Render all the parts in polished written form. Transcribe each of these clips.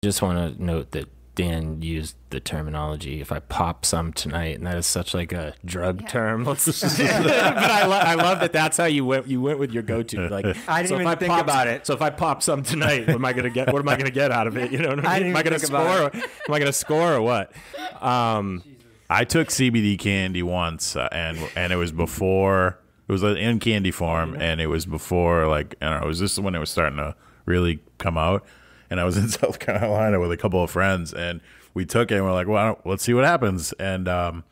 Just want to note that Dan used the terminology, if I pop some tonight, and that is such like a drug term. But I love that that's how you went with your go-to. Like, I didn't even think about it. So if I pop some tonight, what am I gonna get out of it? You know what I mean? Am I gonna score or what? I took CBD candy once, and it was before, it was in candy form, and it was before, like, I don't know, it was just when it was starting to really come out. And I was in South Carolina with a couple of friends, and we took it, and we're like, well, let's see what happens. And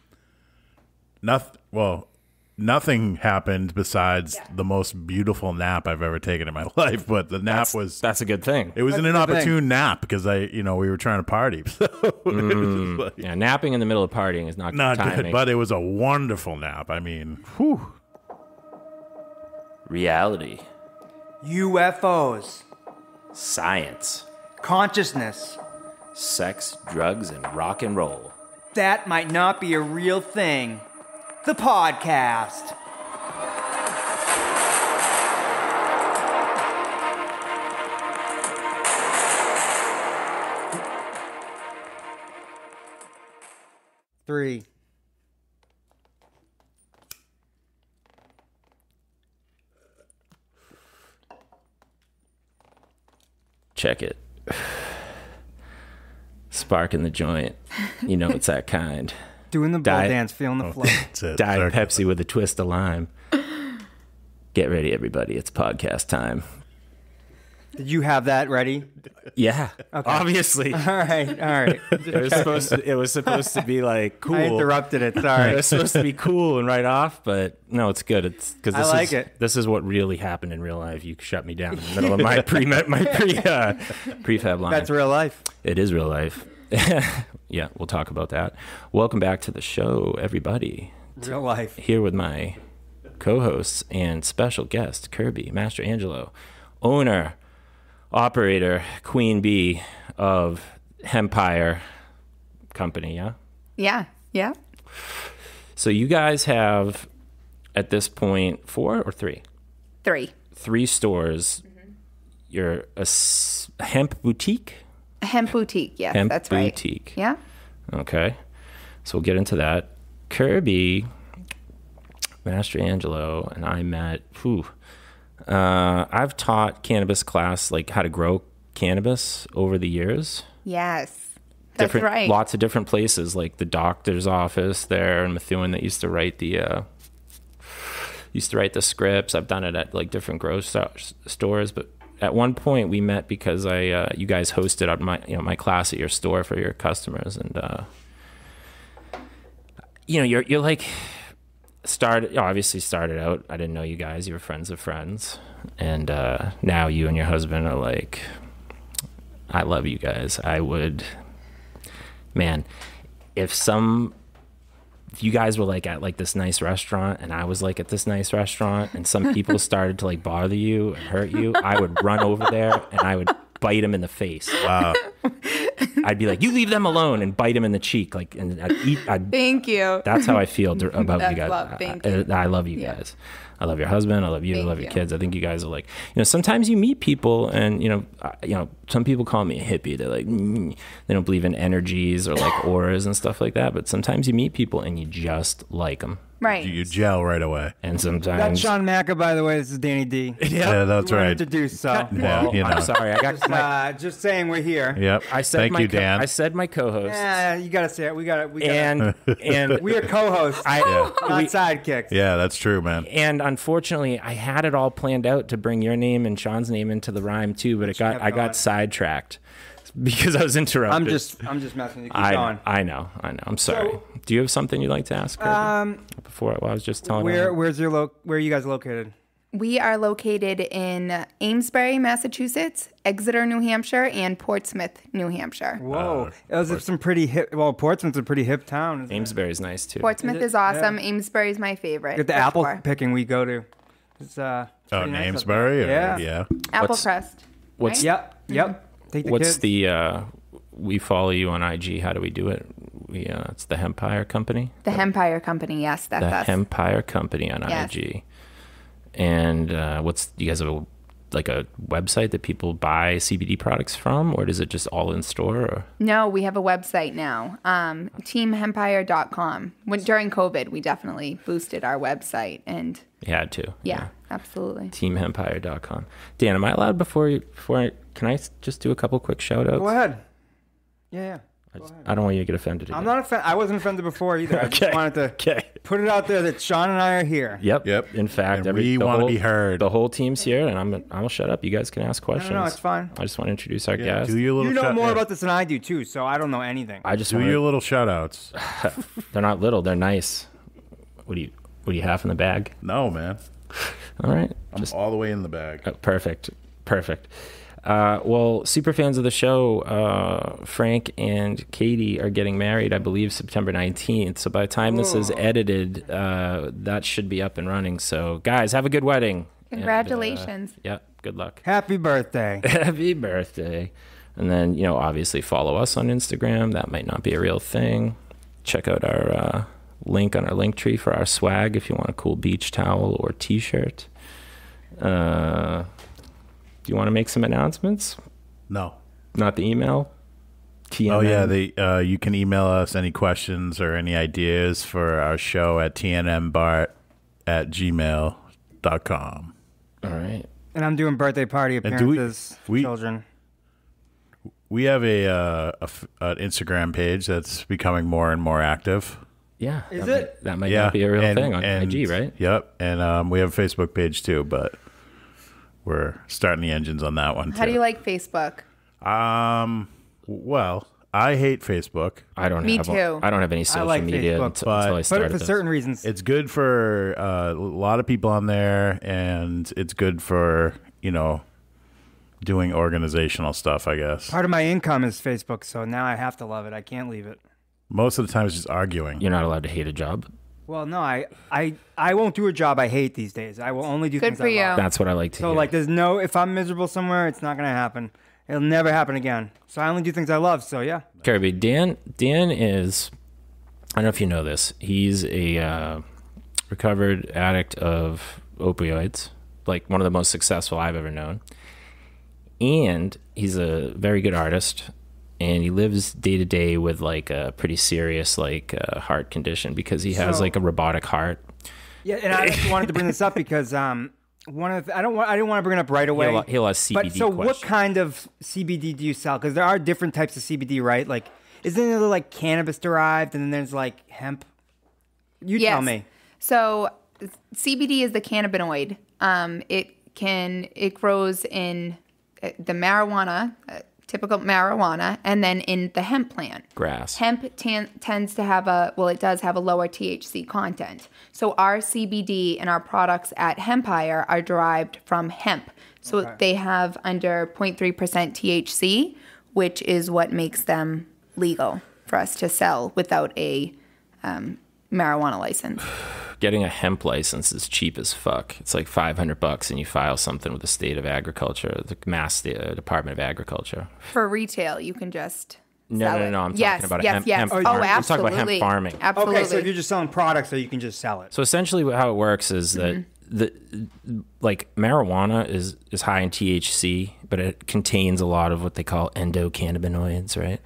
nothing happened besides the most beautiful nap I've ever taken in my life. But the nap that's a good thing. It was an inopportune nap because we were trying to party. So yeah, napping in the middle of partying is not good, but it was a wonderful nap. I mean, whew. Reality. UFOs. Science. Consciousness. Sex, drugs, and rock and roll. That might not be a real thing. The podcast. Three. Check it. Spark in the joint. You know it's that kind. Doing the ball dance, feeling the flow. That's it. Diet Pepsi with a twist of lime. Get ready, everybody. It's podcast time. Did you have that ready? Yeah, okay. Obviously. All right. It was supposed to be like cool. I interrupted it. Sorry. It was supposed to be cool and right off, but no, it's good. It's because this is what really happened in real life. You shut me down in the middle of my prefab line. That's real life. It is real life. Yeah, we'll talk about that. Welcome back to the show, everybody. Real life. Here with my co-hosts and special guest, Kirby Mastrangelo, owner, operator, queen bee of Hempire company, yeah? Yeah. So you guys have, at this point, 4 or 3? 3. 3 stores. Mm-hmm. You're a hemp boutique? A hemp boutique, yes, hemp that's right. Boutique. Yeah. Okay. So we'll get into that. Kirby Mastrangelo and I met, I've taught cannabis class, like how to grow cannabis over the years. Yes, that's right. Lots of different places, like the doctor's office there in Methuen that used to write the scripts. I've done it at like different grocery stores, but at one point we met because you guys hosted my class at your store for your customers, and you're like obviously started out. I didn't know you guys. You were friends of friends, and now you and your husband are like, I love you guys. I would, man, if you guys were like at like this nice restaurant and I was like at this nice restaurant and some people started to like bother you and hurt you, I would run over there and I would bite them in the face. Wow. I'd be like, you leave them alone, and bite them in the cheek. Like, and Thank you. That's how I feel about you guys. Thank you. I love you guys. I love your husband. I love you. I love your kids. I think you guys are like, sometimes you meet people and, some people call me a hippie. They're like, they don't believe in energies or like auras and stuff like that. But sometimes you meet people and you just like them. Right. You gel right away. And sometimes. That's Sean Macca, by the way. This is Danny D. Yeah, that's right. To do so. Well, I'm sorry. I got just saying we're here. Yep. Thank you, Dan. I said my co-host. Yeah, you gotta say it. We got and we are co-hosts, not sidekicks. Yeah, that's true, man. And unfortunately, I had it all planned out to bring your name and Sean's name into the rhyme too, but I got sidetracked because I was interrupted. I'm just messing with you. Keep going. I know. I'm sorry. So, do you have something you'd like to ask Kirby? Before I was just telling where are you guys located? We are located in Amesbury, Massachusetts, Exeter, New Hampshire, and Portsmouth, New Hampshire. Whoa. Those are some pretty hip. Well, Portsmouth's a pretty hip town. Amesbury's nice too. Portsmouth is awesome. Yeah. Amesbury's my favorite. Get the apple picking we go to. It's nice Amesbury? Yeah. Apple crust. What's right? Yep. Take the what's kids. The we follow you on IG. How do we do it? It's the Hempire company. The Hempire company, yes, that's us. The Hempire company on IG. And you guys have a like a website that people buy CBD products from, or is it just all in store? Or? No, we have a website now, teamhempire.com. During COVID, we definitely boosted our website, and You had to. yeah. Absolutely. Teamhempire.com. Dan, am I allowed can I just do a couple quick shout outs? Go ahead. Yeah. I don't want you to get offended again. I'm not offended. I wasn't offended before either. I just wanted to put it out there that Sean and I are here. Yep. In fact, And we want to be heard. The whole team's here, and I'll shut up. You guys can ask questions. No, it's fine. I just want to introduce our guest. Do your little You know shout- more yeah. about this than I do, too, so I don't know anything. I just Do want your little shout outs. They're not little. They're nice. What do you have in the bag? No, man. All right. I'm all the way in the bag. Perfect. Well, super fans of the show, Frank and Katie are getting married, I believe, September 19th. So by the time this is edited, that should be up and running. So, guys, have a good wedding. Congratulations. And, good luck. Happy birthday. Happy birthday. And then, obviously follow us on Instagram. That might not be a real thing. Check out our link on our link tree for our swag if you want a cool beach towel or t-shirt. Do you want to make some announcements? No. Not the email? TMN? Oh, yeah. You can email us any questions or any ideas for our show at tnmbart@gmail.com. All right. And I'm doing birthday party appearances for children. We have an Instagram page that's becoming more and more active. Yeah. Is it? That might not be a real thing on IG, right? Yep. And we have a Facebook page too, but we're starting the engines on that one too. How do you like Facebook? Well, I hate Facebook. I don't Me have too. I don't have any social like media Facebook, until I but started for this. certain reasons. It's good for a lot of people on there, and it's good for, doing organizational stuff, I guess. Part of my income is Facebook, so now I have to love it. I can't leave it. Most of the time it's just arguing. You're not allowed to hate a job. Well, no, I won't do a job I hate these days. I will only do Good things for I you. love. That's what I like to So, hear. if I'm miserable somewhere, it's not going to happen. It'll never happen again. So I only do things I love, so yeah. Kirby, Dan is, I don't know if you know this, he's a recovered addict of opioids, like one of the most successful I've ever known. And he's a very good artist, and he lives day to day with like a pretty serious heart condition because he has So- like a robotic heart. Yeah, and I just wanted to bring this up because I didn't want to bring it up right away. He'll have CBD But so, what questions. kind of CBD do you sell? Because there are different types of CBD, right? Like, isn't there like cannabis derived, and then there's like hemp? You tell me. So CBD is the cannabinoid. It grows in the marijuana, typical marijuana, and then in the hemp plant. Grass. Hemp tends to have it does have a lower THC content. So our CBD and our products at Hempire are derived from hemp. So they have under 0.3% THC, which is what makes them legal for us to sell without a marijuana license. Getting a hemp license is cheap as fuck. It's like $500 and you file something with the state of agriculture, the Mass Department of Agriculture. For retail, you can just No, sell no, it. no. I'm yes, talking about yes, hemp. yes. hemp Oh, farm. I'm talking absolutely. about hemp farming. Absolutely. Okay, so if you're just selling products, so you can just sell it. So essentially, how it works is that marijuana is high in THC, but it contains a lot of what they call endocannabinoids, right?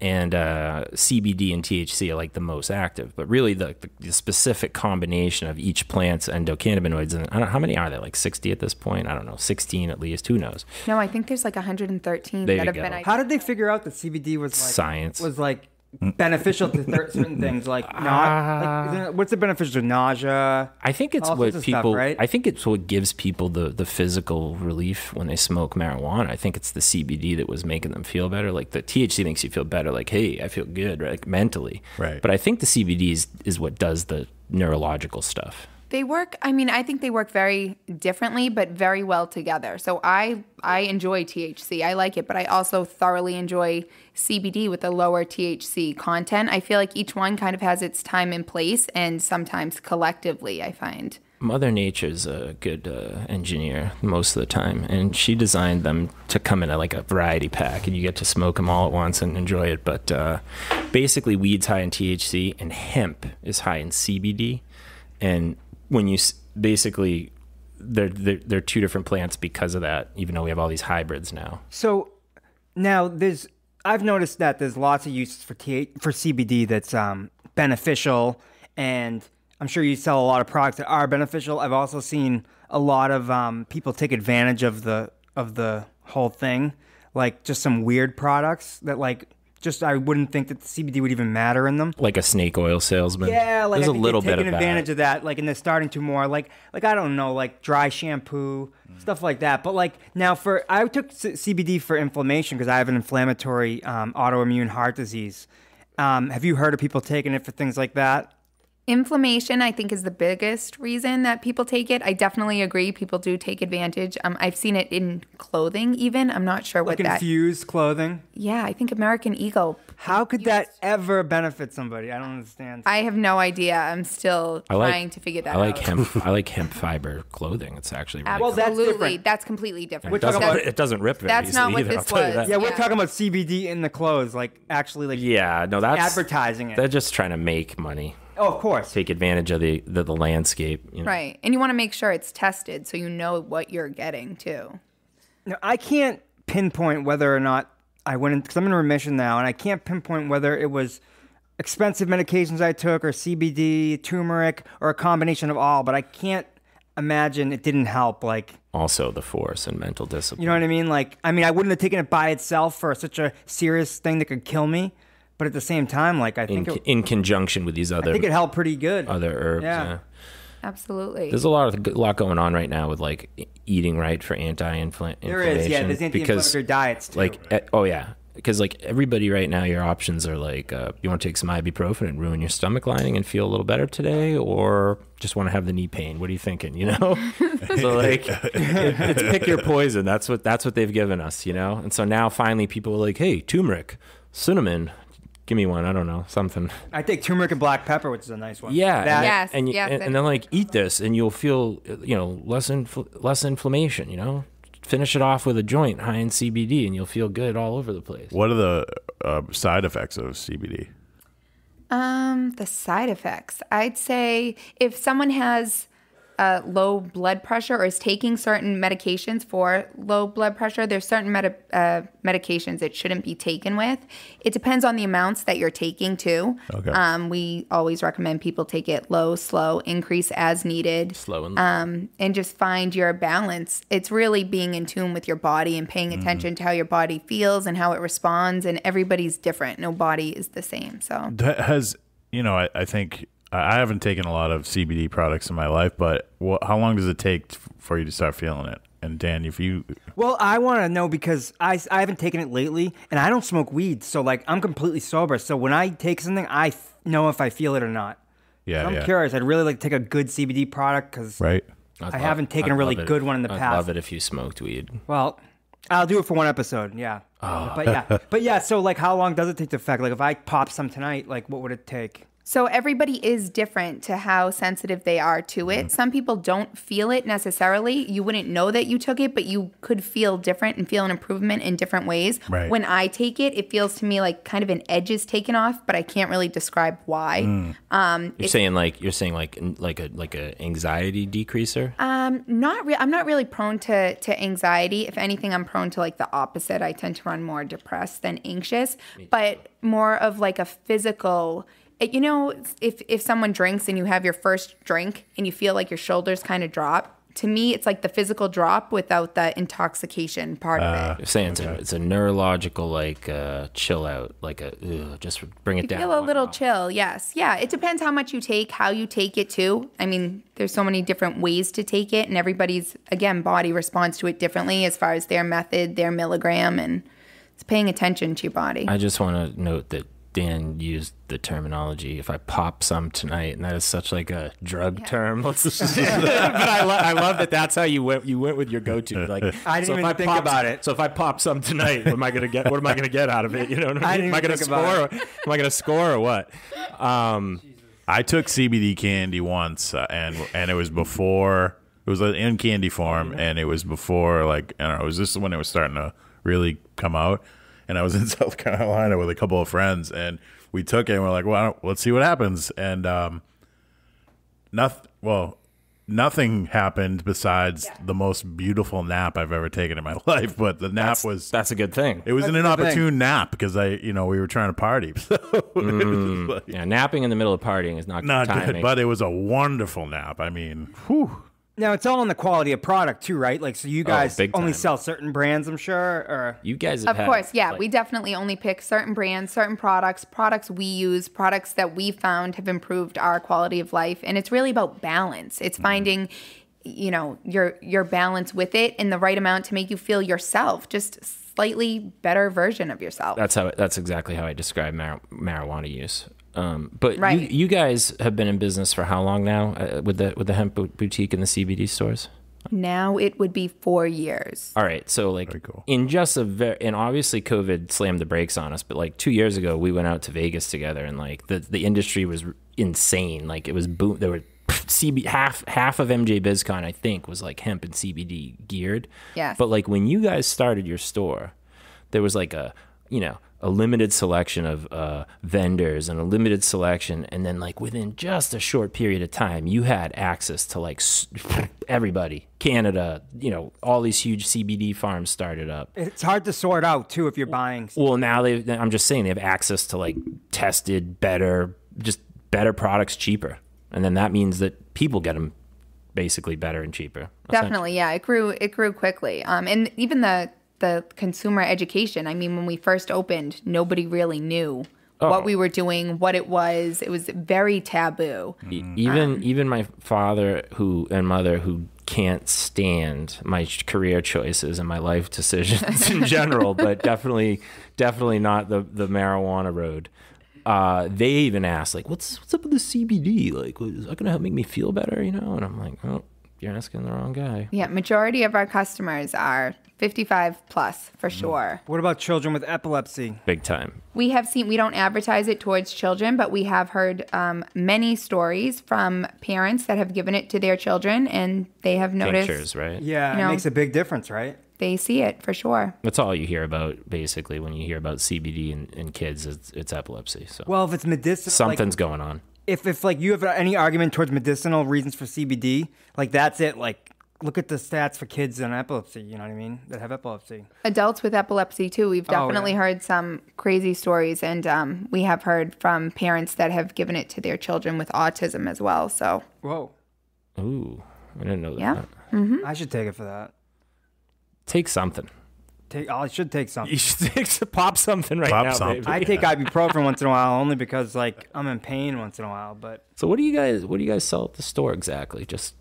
And CBD and THC are like the most active, but really the specific combination of each plant's endocannabinoids, and I don't know, how many are there? Like 60 at this point? I don't know, 16 at least. Who knows? No, I think there's like 113 There that you have go. been. How did they figure out that CBD was like Science. was like beneficial to certain things? What's it beneficial to? Nausea. I think it's all what sorts of stuff, people. right? I think it's what gives people the physical relief when they smoke marijuana. I think it's the CBD that was making them feel better. Like the THC makes you feel better. Like, hey, I feel good, right? Like mentally. Right. But I think the CBD is what does the neurological stuff. They work. I mean, I think they work very differently, but very well together. So I enjoy THC. I like it, but I also thoroughly enjoy CBD with a lower THC content. I feel like each one kind of has its time and place, and sometimes collectively, I find. Mother Nature's a good engineer most of the time, and she designed them to come in a variety pack, and you get to smoke them all at once and enjoy it. But basically, weed's high in THC, and hemp is high in CBD. And when you basically, they're two different plants because of that, even though we have all these hybrids now. So now I've noticed that there's lots of uses for CBD that's beneficial, and I'm sure you sell a lot of products that are beneficial. I've also seen a lot of people take advantage of the whole thing, like just some weird products that I wouldn't think that the CBD would even matter in them. Like a snake oil salesman. Yeah, like there's I think a little they're bit taking of advantage of that, like, and they're starting to more like I don't know, like dry shampoo, stuff like that. But like now, I took CBD for inflammation because I have an inflammatory autoimmune heart disease. Have you heard of people taking it for things like that? Inflammation, I think, is the biggest reason that people take it. I definitely agree. People do take advantage. I've seen it in clothing even. I'm not sure what like that... infused clothing? Yeah, I think American Eagle. How could that ever benefit somebody? I don't understand. I have no idea. I'm still trying to figure that out. I like hemp fiber clothing. It's actually really Well, that's Absolutely. different. That's completely different. it doesn't rip very That's easily not what either, I'll this tell you was. that. Yeah, we're talking about CBD in the clothes, like actually like Yeah, no, that's advertising it. They're just trying to make money. Oh, of course. Take advantage of the landscape. You know? Right. And you want to make sure it's tested so you know what you're getting too. Now, I can't pinpoint whether or not I went in, because I'm in remission now, and I can't pinpoint whether it was expensive medications I took or CBD, turmeric, or a combination of all, but I can't imagine it didn't help. Like, also the force and mental discipline. you know what I mean? Like, I wouldn't have taken it by itself for such a serious thing that could kill me, but at the same time, like, I think in conjunction with these other I think it helped pretty good. other herbs. Yeah. Absolutely. There's a lot going on right now with like eating right for anti-inflammation. There is, yeah. There's anti-inflammatory diets too. Like, because like everybody right now, your options are like, you want to take some ibuprofen and ruin your stomach lining and feel a little better today, or just want to have the knee pain. What are you thinking? You know, so like, it's pick your poison. That's what they've given us. You know, and so now finally people are like, hey, turmeric, cinnamon. Give me one. I don't know, something. I take turmeric and black pepper, which is a nice one. Yeah, Yes, and then like eat this, and you'll feel less inflammation. You know, finish it off with a joint high in CBD, and you'll feel good all over the place. What are the side effects of CBD? The side effects. I'd say if someone has low blood pressure or is taking certain medications for low blood pressure, there's certain medications it shouldn't be taken with. It depends on the amounts that you're taking too. Okay. We always recommend people take it low, slow, increase as needed. Slow and And just find your balance. It's really being in tune with your body and paying attention to how your body feels and how it responds. And everybody's different. No body is the same. So That has, I think I haven't taken a lot of CBD products in my life, but how long does it take for you to start feeling it? And Dan, if you... Well, I want to know because I haven't taken it lately, and I don't smoke weed, so like I'm completely sober. So when I take something, I know if I feel it or not. Yeah, so I'm curious. I'd really like to take a good CBD product because right. I haven't taken a really good one in the past. I'd love it if you smoked weed. Well, I'll do it for one episode, yeah. But yeah. So like, how long does it take to affect? Like, if I pop some tonight, like, what would it take? So everybody is different to how sensitive they are to it. Some people don't feel it necessarily. You wouldn't know that you took it, but you could feel different and feel an improvement in different ways. Right. When I take it, it feels to me like kind of an edge is taken off, but I can't really describe why. You're saying like a anxiety decreaser? I'm not really prone to anxiety. If anything, I'm prone to like the opposite. I tend to run more depressed than anxious, but more of like a physical. If someone drinks and you have your first drink and you feel like your shoulders kind of drop, to me, it's like the physical drop without the intoxication part of it. You're saying it's a neurological like chill out, like just bring it down. Feel a little chill, yes. Yeah, it depends how much you take, how you take it too. I mean, there's so many different ways to take it, and everybody's, again, body responds to it differently as far as their method, their milligram, and it's paying attention to your body. I just want to note that Dan used the terminology, if I pop some tonight, and that is such like a drug term. But I love that that's how you went with your go-to. Like, I didn't even think about it. So if I pop some tonight, what am I gonna get out of it? You know what I mean? Am I gonna score or what? I took CBD candy once, and it was before, it was in candy form, and it was before, like, I don't know, it was just when it was starting to really come out. And I was in South Carolina with a couple of friends, and we took it, and we're like, well, let's see what happens. And nothing happened besides the most beautiful nap I've ever taken in my life. But the nap that's a good thing. It was an inopportune nap because we were trying to party. So it was like, Yeah, napping in the middle of partying is not not good timing. good, but it was a wonderful nap. I mean, whew. Now it's all in the quality of product too, right? Like, so you guys big only time. sell certain brands, I'm sure, or You guys have Of course, yeah. We definitely only pick certain brands, certain products we use, products that we found have improved our quality of life. And it's really about balance. It's finding, your balance with it in the right amount to make you feel yourself, just slightly better version of yourself. That's exactly how I describe marijuana use. But Right. you guys have been in business for how long now with the hemp boutique and the CBD stores? Now it would be 4 years. All right, so like Very cool. in just and obviously COVID slammed the brakes on us, but like 2 years ago we went out to Vegas together and like the industry was insane. Like it was boom. There were half of MJ BizCon I think was like hemp and CBD geared. Yes. But like when you guys started your store, there was like a limited selection of vendors and a limited selection, and then like within just a short period of time you had access to like everybody. Canada, all these huge CBD farms started up. it's hard to sort out too if you're buying. Well, now I'm just saying they have access to like tested better products cheaper, and then that means that people get them basically better and cheaper. Definitely, yeah. It grew quickly. And even the consumer education. I mean, when we first opened, nobody really knew what we were doing, what it was. It was very taboo. Even my father and mother who can't stand my career choices and my life decisions in general, but definitely not the marijuana road. They even asked like, what's up with the CBD? Like, is that gonna help make me feel better? And I'm like, oh, you're asking the wrong guy. Yeah, majority of our customers are 55 plus for sure. What about children with epilepsy? Big time. We don't advertise it towards children, but we have heard many stories from parents that have given it to their children and they have noticed. Pictures, right? Yeah, You it know. makes a big difference, right? They see it for sure. That's all you hear about, basically, when you hear about CBD in kids. It's epilepsy. So Well, if it's medicinal, something's going on. If like you have any argument towards medicinal reasons for CBD, like that's it. Like look at the stats for kids and epilepsy. You know what I mean? That have epilepsy. Adults with epilepsy too. We've definitely yeah. heard some crazy stories, and we have heard from parents that have given it to their children with autism as well. So Whoa, Ooh, I didn't know that. yeah. I should take it for that. Take something. I should take something. You should pop something right Pop now, something. baby. I take ibuprofen once in a while only because like I'm in pain once in a while. But So what do you guys sell at the store exactly? Just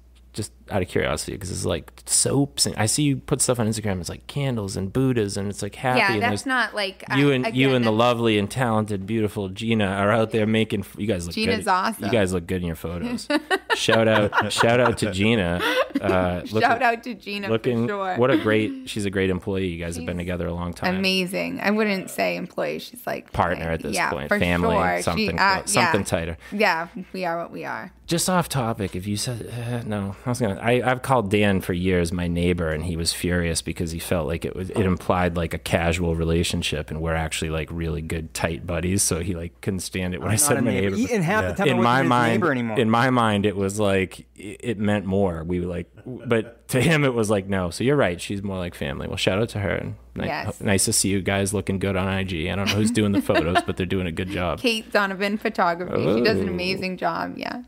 out of curiosity, because it's like soaps, and I see you put stuff on Instagram. It's like candles and Buddhas, and it's like happy. Yeah, and that's there's- not like you and again, the lovely and talented, beautiful Gina are out there making. You guys look Gina's good. awesome. You guys look good in your photos. shout out to Gina. Shout out to Gina looking. for sure. She's a great employee. You guys have been together a long time. Amazing. I wouldn't say employee. She's like Partner at this yeah, point, for family, sure. something, yeah. something tighter. Yeah, we are what we are. Just off topic, if you said no, I've called Dan for years my neighbor, and he was furious because he felt like it implied like a casual relationship, and we're actually like really good tight buddies. So he like couldn't stand it when I not said a my neighbor. neighbor. And half the time I In wasn't my his mind, neighbor anymore. in my mind, it was like it meant more. We were like, but to him, it was like no. So you're right. She's more like family. Well, shout out to her, and Yes. nice to see you guys looking good on IG. I don't know who's doing the photos, but they're doing a good job. Kate Donovan photography. She does an Oh. amazing job. Yeah.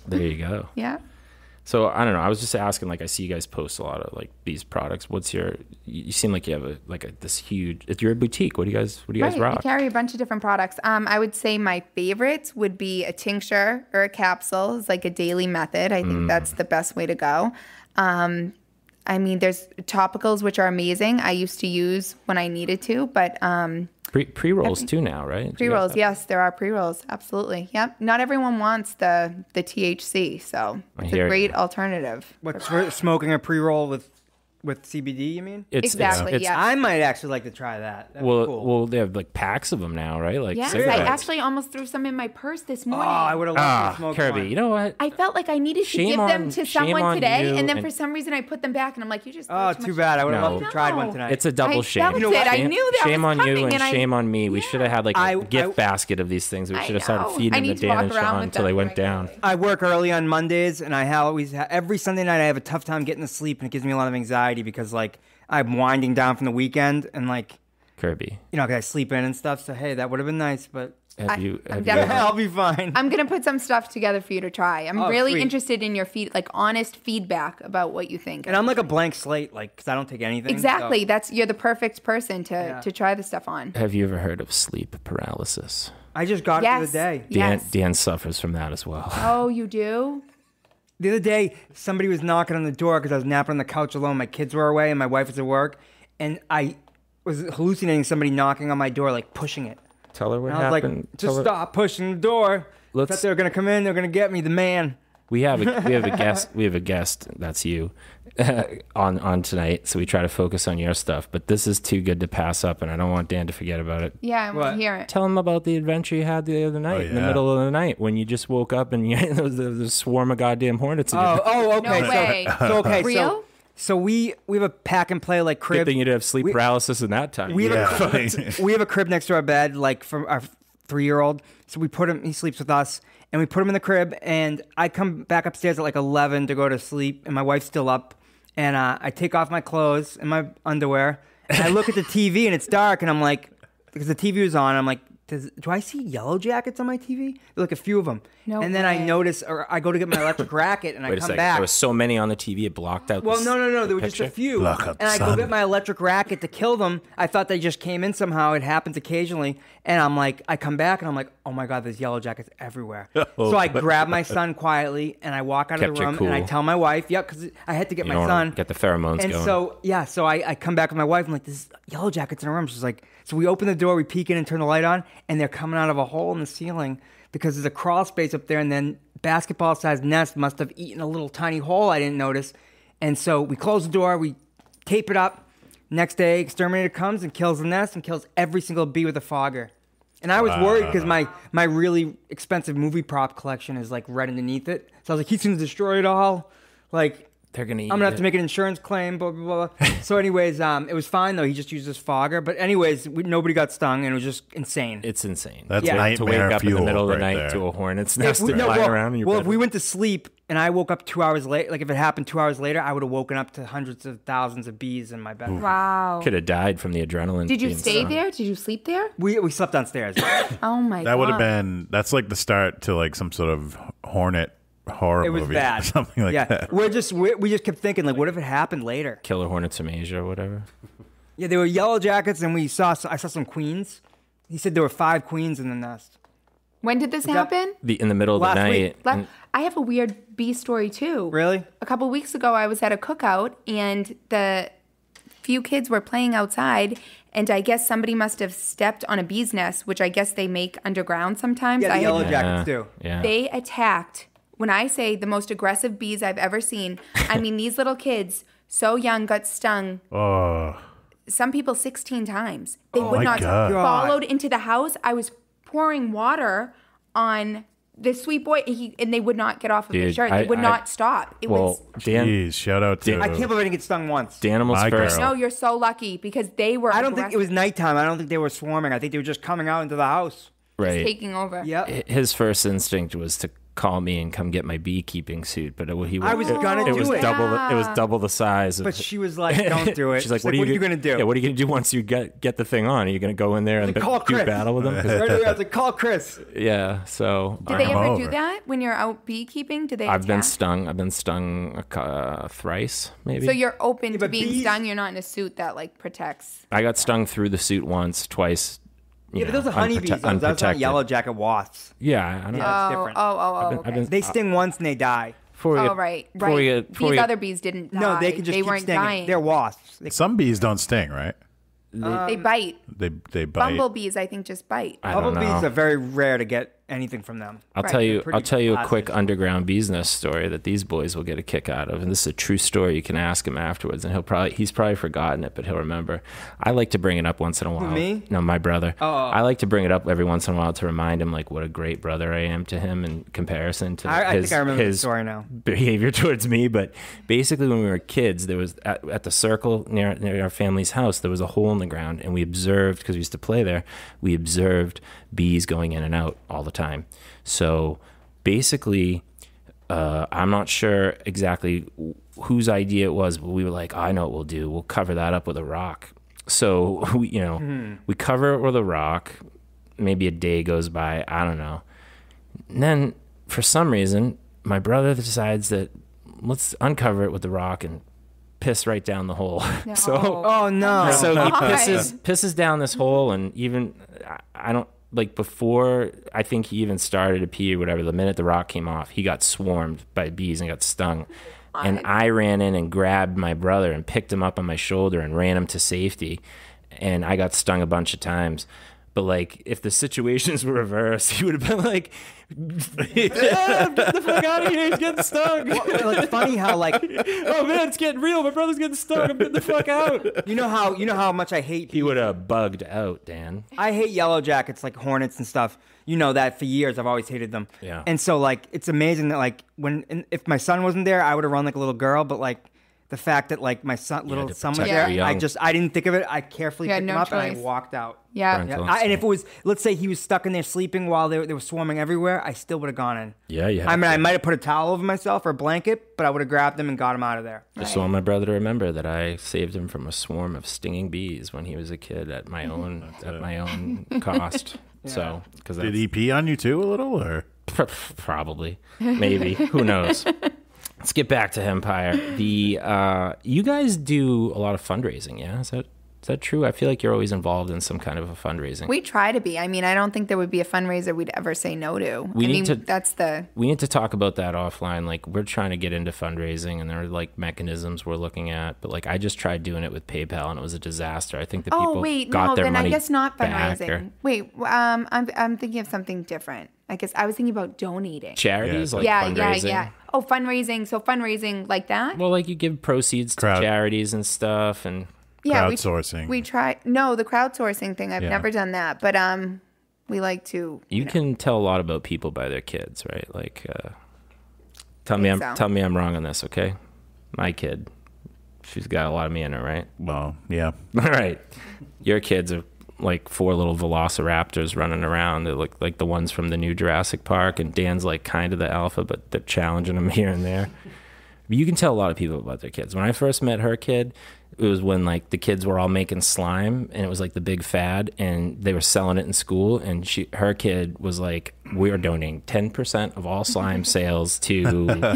There you go. Yeah. So I don't know. I was just asking. Like, I see you guys post a lot of like these products. What's your? You seem like you have this huge. If you're a boutique, what do you guys Right. rock? We carry a bunch of different products. I would say my favorites would be a tincture or a capsule. It's like a daily method. I think that's the best way to go. I mean, there's topicals, which are amazing. I used to use when I needed to, but Pre rolls too now, right? pre rolls, yes, there are pre rolls. Absolutely. Yep. Not everyone wants the THC, so it's hear a it. great alternative. what's for smoking a pre-roll with with CBD, you mean? Exactly, yeah. I might actually like to try that. That'd be cool. Well, they have like packs of them now, right? Like Yes, cigarettes. I actually almost threw some in my purse this morning. Oh, I would have loved to smoke Kirby, one. you know what? I felt like I needed to Shame give them on- to shame someone on today, you and then and- for some reason I put them back, and I'm like, you just. Oh, too bad. I would have No. loved to have tried one No. tonight. It's a double I shame. felt it. I Shame- knew that Shame was on you coming, and and shame on me. We should have had like a gift basket of these things. We should have started know. feeding I them need to to Dan walk and around Sean with until they them went down. regularly. I work early on Mondays, and every Sunday night I have a tough time getting to sleep, and it gives me a lot of anxiety because like I'm winding down from the weekend, and like Kirby, 'cause I sleep in and stuff. So hey, that would have been nice, but have you definitely- I'll be fine. I'm gonna put some stuff together for you to try. I'm really sweet. interested in your honest feedback about what you think. And I'm like a blank slate, like because I don't take anything. Exactly. so You're the perfect person to try the stuff on. have you ever heard of sleep paralysis? I just got it Yes. the other day. Dan, Yes. Dan suffers from that as well. Oh, you do? The other day, somebody was knocking on the door because I was napping on the couch alone. My kids were away and my wife was at work, and I was hallucinating somebody knocking on my door, like pushing it. Tell her what And I was happened. like, just stop pushing the door. Thought they were gonna come in. They're gonna get me, the man. We have a guest. We have a guest. That's you on tonight. So we try to focus on your stuff. But this is too good to pass up, and I don't want Dan to forget about it. Yeah, I want What? to hear it. Tell him about the adventure you had the other night in the yeah. middle of the night when you just woke up and there was a swarm of goddamn hornets. In your Okay. No way. Okay. Real? So we have a pack and play like Good crib. thing you didn't have sleep paralysis in that time. We have Yeah. we have a crib next to our bed, like from our 3-year-old. So we put him. He sleeps with us, and we put him in the crib. And I come back upstairs at like 11 to go to sleep, and my wife's still up. And I take off my clothes and my underwear, and I look at the TV, and it's dark, and I'm like, because the TV was on, I'm like, do I see yellow jackets on my TV? Like a few of them. No and then way. I notice, or I go to get my electric racket, and I Wait a come second. back. There was so many on the TV, it blocked out. Well, this- no. the There were just a picture. few. Look up, and I go son. get my electric racket to kill them. I thought they just came in somehow. It happens occasionally. And I'm like, I come back and I'm like, oh my God, there's yellow jackets everywhere. So I grab my son quietly and I walk out Kept of the you room cool. and I tell my wife, because I had to get You my don't son. wanna get the pheromones and going. so I come back with my wife. I'm like, there's yellow jackets in the room. She's like, so we open the door, we peek in and turn the light on, and they're coming out of a hole in the ceiling because there's a crawl space up there, and then basketball-sized nest must have eaten a little tiny hole I didn't notice. And so we close the door, we tape it up. Next day, exterminator comes and kills the nest and kills every single bee with a fogger. And I was worried because my really expensive movie prop collection is like right underneath it. So I was like, he's gonna destroy it all. Like, They're gonna. I'm gonna have to make an insurance claim. Blah blah blah. So, anyways, it was fine though. He just used his fogger. But anyways, nobody got stung, and it was just insane. It's insane. That's to wake nightmare up in the fuel middle of the right night there. to a hornet's If nest we- and no, flying well, around in your well, bed. if we went to sleep and I woke up 2 hours late, like if it happened 2 hours later, I would have woken up to hundreds of thousands of bees in my bed. Wow. could have died from the adrenaline. Did you being stay stung. there? Did you sleep there? We slept downstairs. Oh my god. That would have been. That's like the start to like some sort of hornet horror It was movie, bad. or something like yeah, that. we just kept thinking like, what if it happened later? Killer hornets from Asia or whatever? Yeah, they were yellow jackets, and I saw some queens. He said there were 5 queens in the nest. When did this happen? In the middle of the Last night. week. and- I have a weird bee story too. Really? A couple weeks ago, I was at a cookout and the few kids were playing outside, and I guess somebody must have stepped on a bee's nest, which I guess they make underground sometimes. Yeah, the yellow Yeah, jackets do. Yeah. They attacked. When I say the most aggressive bees I've ever seen, I mean these little kids, so young, got stung. Oh, Some people 16 times. They would my not God. followed into the house. I was pouring water on this sweet boy, and they would not get off of Dude, his shirt. They would not stop. It was. Dan, jeez! Shout out to. I can't believe I didn't get stung once. Danimals My first. girl. No, you're so lucky because they were. I don't think it was aggressive, nighttime. I don't think they were swarming. I think they were just coming out into the house. Right. taking over. Yep. His first instinct was to call me and come get my beekeeping suit, but he I was gonna do was it. double. It was double the size. Of, But she was like, "Don't do it." She's like, "What are you gonna do?" Yeah, what are you gonna do once you get the thing on? Are you gonna go in there and Call do Chris. battle with them? 'Cause- Right away, I was like, "Call Chris." yeah. So Did they Come ever over. do that when you're out beekeeping? Do they? I've been attack? stung. I've been stung thrice, maybe. So you're open to but being bees- stung. You're not in a suit that like protects. I got stung through the suit once, twice. Yeah, but those are honeybees. Those are not unprotected. yellow jacket wasps. Yeah, I don't know. That's different. Okay. I've been- They sting once and they die. before we Oh, get- right, before we right. get- before we These get- other bees didn't die. No, they can just They keep weren't stinging. dying. They're wasps. Some bees don't sting, right? They bite. They bite. Bumblebees, I think, just bite. I don't Bumblebees know. are very rare to get anything from them. I'll Right. tell you. Pretty I'll tell you a quick positive. underground business story that these boys will get a kick out of, and this is a true story. You can ask him afterwards, and he's probably forgotten it, but he'll remember. I like to bring it up once in a while. me? No, my brother. Oh. I like to bring it up every once in a while to remind him like what a great brother I am to him in comparison to I his, think I remember the his story now. behavior towards me. But basically, when we were kids, there was at the circle near our family's house, there was a hole in the ground, and we observed, because we used to play there, we observed bees going in and out all the time. So basically, I'm not sure exactly whose idea it was, but we were like, I know what we'll do. We'll cover that up with a rock. So we cover it with a rock. Maybe a day goes by. I don't know. And then for some reason, my brother decides that let's uncover it with the rock and piss right down the hole. No. So Oh no! so he God. pisses down this hole, and even I don't like before I think he even started to pee or whatever. The minute the rock came off, he got swarmed by bees and got stung. And I ran in and grabbed my brother and picked him up on my shoulder and ran him to safety. And I got stung a bunch of times. But like, if the situations were reversed, he would have been like, "Yeah, get the fuck out of here! He's getting stung." Well, it's funny how like Oh man, it's getting real. My brother's getting stung. I'm getting the fuck out. you know how much I hate He would have bugged out, Dan. I hate yellow jackets, like hornets and stuff. You know that for years I've always hated them. Yeah. And so like it's amazing that like if my son wasn't there, I would have run like a little girl. But like the fact that like my son, little to son was protect there, your young. I didn't think of it. I carefully You had picked him no up and choice. I walked out. Yeah. Parental And if it was, let's say he was stuck in there sleeping while they were swarming everywhere, I still would have gone in. Yeah, yeah. I mean, I might have put a towel over myself or a blanket, but I would have grabbed him and got him out of there. Just want my brother to remember that I saved him from a swarm of stinging bees when he was a kid at my own cost. So, because Did he pee on you too a little, or? probably, maybe, who knows? Let's get back to Hempire. You guys do a lot of fundraising, yeah? Is that true? I feel like you're always involved in some kind of a fundraising. We try to be. I mean, I don't think there would be a fundraiser we'd ever say no to. We need to- That's the. We need to talk about that offline. Like, we're trying to get into fundraising, and there are like mechanisms we're looking at. But like, I just tried doing it with PayPal, and it was a disaster. I think the people Oh wait, got no. their Then money I guess not back fundraising. or Wait, I'm thinking of something different. I guess I was thinking about donating. charities, Yeah. like yeah, fundraising. yeah. Oh, fundraising. So fundraising like that. Well, like you give proceeds to Crowd- charities and stuff, and Yeah, Crowdsourcing. We try. No, the crowdsourcing thing. I've Yeah. never done that, but we like to. you know. can tell a lot about people by their kids, right? Like, tell me so. I'm wrong on this, okay? My kid, she's got a lot of me in her, right? Well, yeah. All right, your kids are like 4 little velociraptors running around. They look like the ones from the new Jurassic Park, and Dan's like kind of the alpha, but they're challenging him here and there. But you can tell a lot of people about their kids. When I first met her kid, it was when like the kids were all making slime, and it was like the big fad, and they were selling it in school. And her kid was like, "We are donating 10% of all slime sales to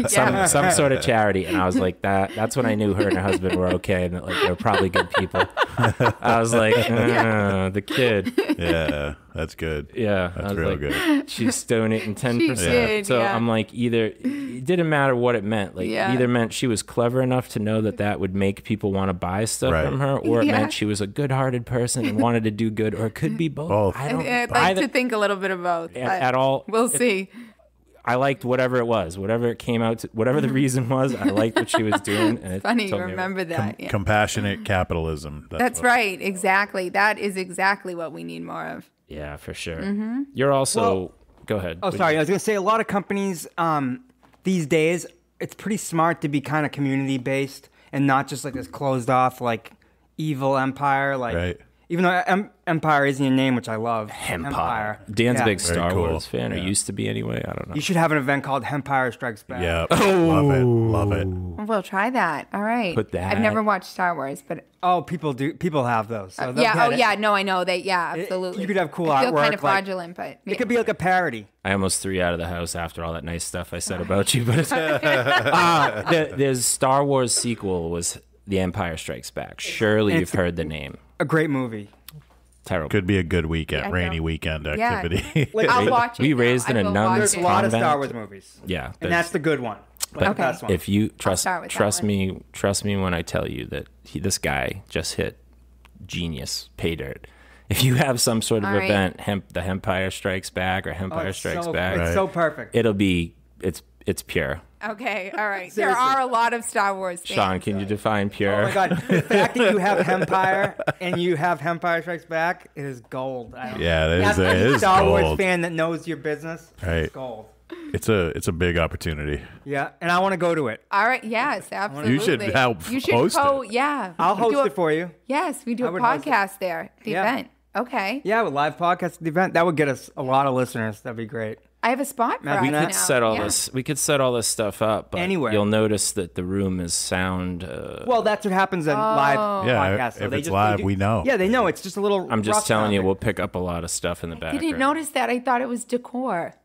some sort of charity." And I was like, that's when I knew her and her husband were okay, and that like they were probably good people. I was like, the kid, Yeah, that's good. yeah, I That's was real like, good. she's donating 10%. She did, So yeah. I'm like, either it didn't matter what it meant. Like, Yeah. either meant she was clever enough to know that would make people want to buy stuff Right. from her, or it Yeah. meant she was a good-hearted person and wanted to do good, or it could be both. Both. I don't I'd buy like that to think a little bit of both. but at all. We'll see. I liked whatever it was, whatever it came out to, whatever the reason was. I liked what she was doing. And it Funny you told me- remember that. yeah. Compassionate capitalism. That's what- right. Exactly. That is exactly what we need more of. Yeah, for sure. Mm-hmm. You're also. Well- go ahead. Oh, sorry. I was gonna say a lot of companies these days, it's pretty smart to be kind of community based and not just like this closed off like evil empire. Like Right. even though Empire is in your name, which I love. Empire. Dan's a big Very Star cool. Wars fan, or Yeah. used to be anyway. I don't know. You should have an event called Hempire Strikes Back. Yeah. Love it. Love it. Well, we'll try that. All right. Put that- I've never watched Star Wars, but Oh, people do. People have those. So they'll yeah. get Oh, it. yeah. No, I know that. Yeah, absolutely. you could have cool I feel artwork, kind of like- fraudulent, but It could be like a parody. I almost threw you out of the house after all that nice stuff I said about you. But there's Star Wars sequel was The Empire Strikes Back. Surely you've heard the name. A great movie. Terrible. Could be a good weekend, I rainy know. weekend Yeah. activity. I'll watch it. We now. raised in I a will nun's watch There's it. a lot of Convent. Star Wars movies, Yeah, and that's the good one. Like But the best one. if you trust start with that trust one. me when I tell you that this guy just hit genius pay dirt. if you have some sort of All right. event, the Hempire Strikes Back or Hempire Strikes Back, It's so perfect. it'll be it's pure. Okay, all right. There Seriously. are a lot of Star Wars fans. Sean, can you define pure? Oh my god, the fact that you have Hempire and you have Hempire Strikes Back, it is gold. Yeah, it is, That's it a is Star gold. Wars fan that knows your business. Right. It's gold. It's a big opportunity. Yeah, and I want to go to it. All right, yes, absolutely. You should help You should host it. Yeah. I'll We do host it for you. Yes, we do I a would host it. podcast there, the Yeah. event. Okay. Yeah, with live podcast at the event, that would get us a lot of listeners. That'd be great. I have a spot for Imagine us that. now. We could Set all Yeah. this. We could set all this stuff up. But Anywhere. You'll notice that the room is sound. Well, that's what happens in live Yeah, podcasts. So if they it's just- live, they do- we know. Yeah, they know. It's just a little. I'm just rough telling you, sounding. we'll pick up a lot of stuff in the background. Didn't notice that. I thought it was decor.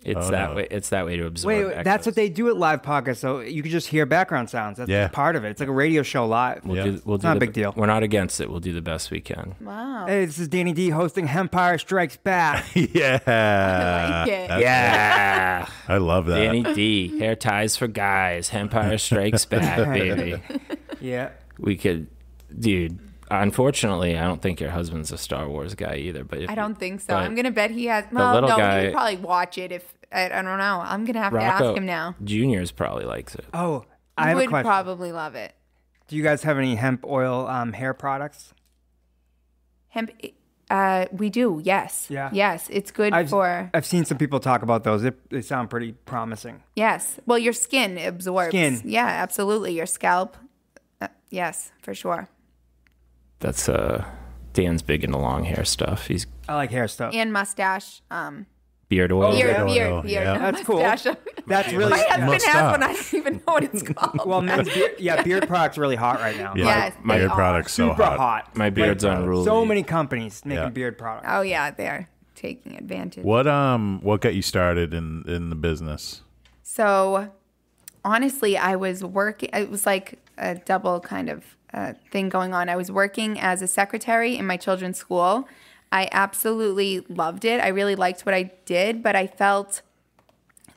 It's Oh, that no. way. It's that way to absorb. Wait, that's echoes. what they do at live podcasts. So you can just hear background sounds. That's Yeah. part of it. It's like a radio show live. We'll Yeah. do. We'll do not a the- big deal. We're not against it. We'll do the best we can. Wow. Hey, this is Danny D hosting Hempire Strikes Back. Yeah. I like it. Yeah. I love that. Danny D. Hair ties for guys. Empire Strikes Back, baby. Yeah. We could, dude. Unfortunately, I don't think your husband's a Star Wars guy either. But if I don't think so. but I'm gonna bet he has. Well, little no, guy- he would probably watch it if I don't know. I'm gonna have to Rocco ask him now. Junior's probably likes it. Oh, I He have a would question. probably love it. Do you guys have any hemp oil hair products? Hemp. We do. Yes. Yeah. Yes, it's good for. I've seen some people talk about those. They sound pretty promising. Yes. Well, your skin absorbs. Skin. Yeah, absolutely. Your scalp. Yes, for sure. That's Dan's big into long hair stuff. He's I like hair stuff. And mustache. beard oil. Beard. oil, Beard. yeah. no That's cool. mustache. That's really My husband has Mustache. one. I don't even know what it's called. well. Men's beard, beard products really hot right now. Yeah. Yes, My they beard are. product's so Super hot. hot. My beard's unruly. So many companies making Yeah. beard products. Oh yeah, they're taking advantage. What got you started in the business? So, honestly, I was working. It was like a double kind of thing going on. I was working as a secretary in my children's school. I absolutely loved it. I really liked what I did, but I felt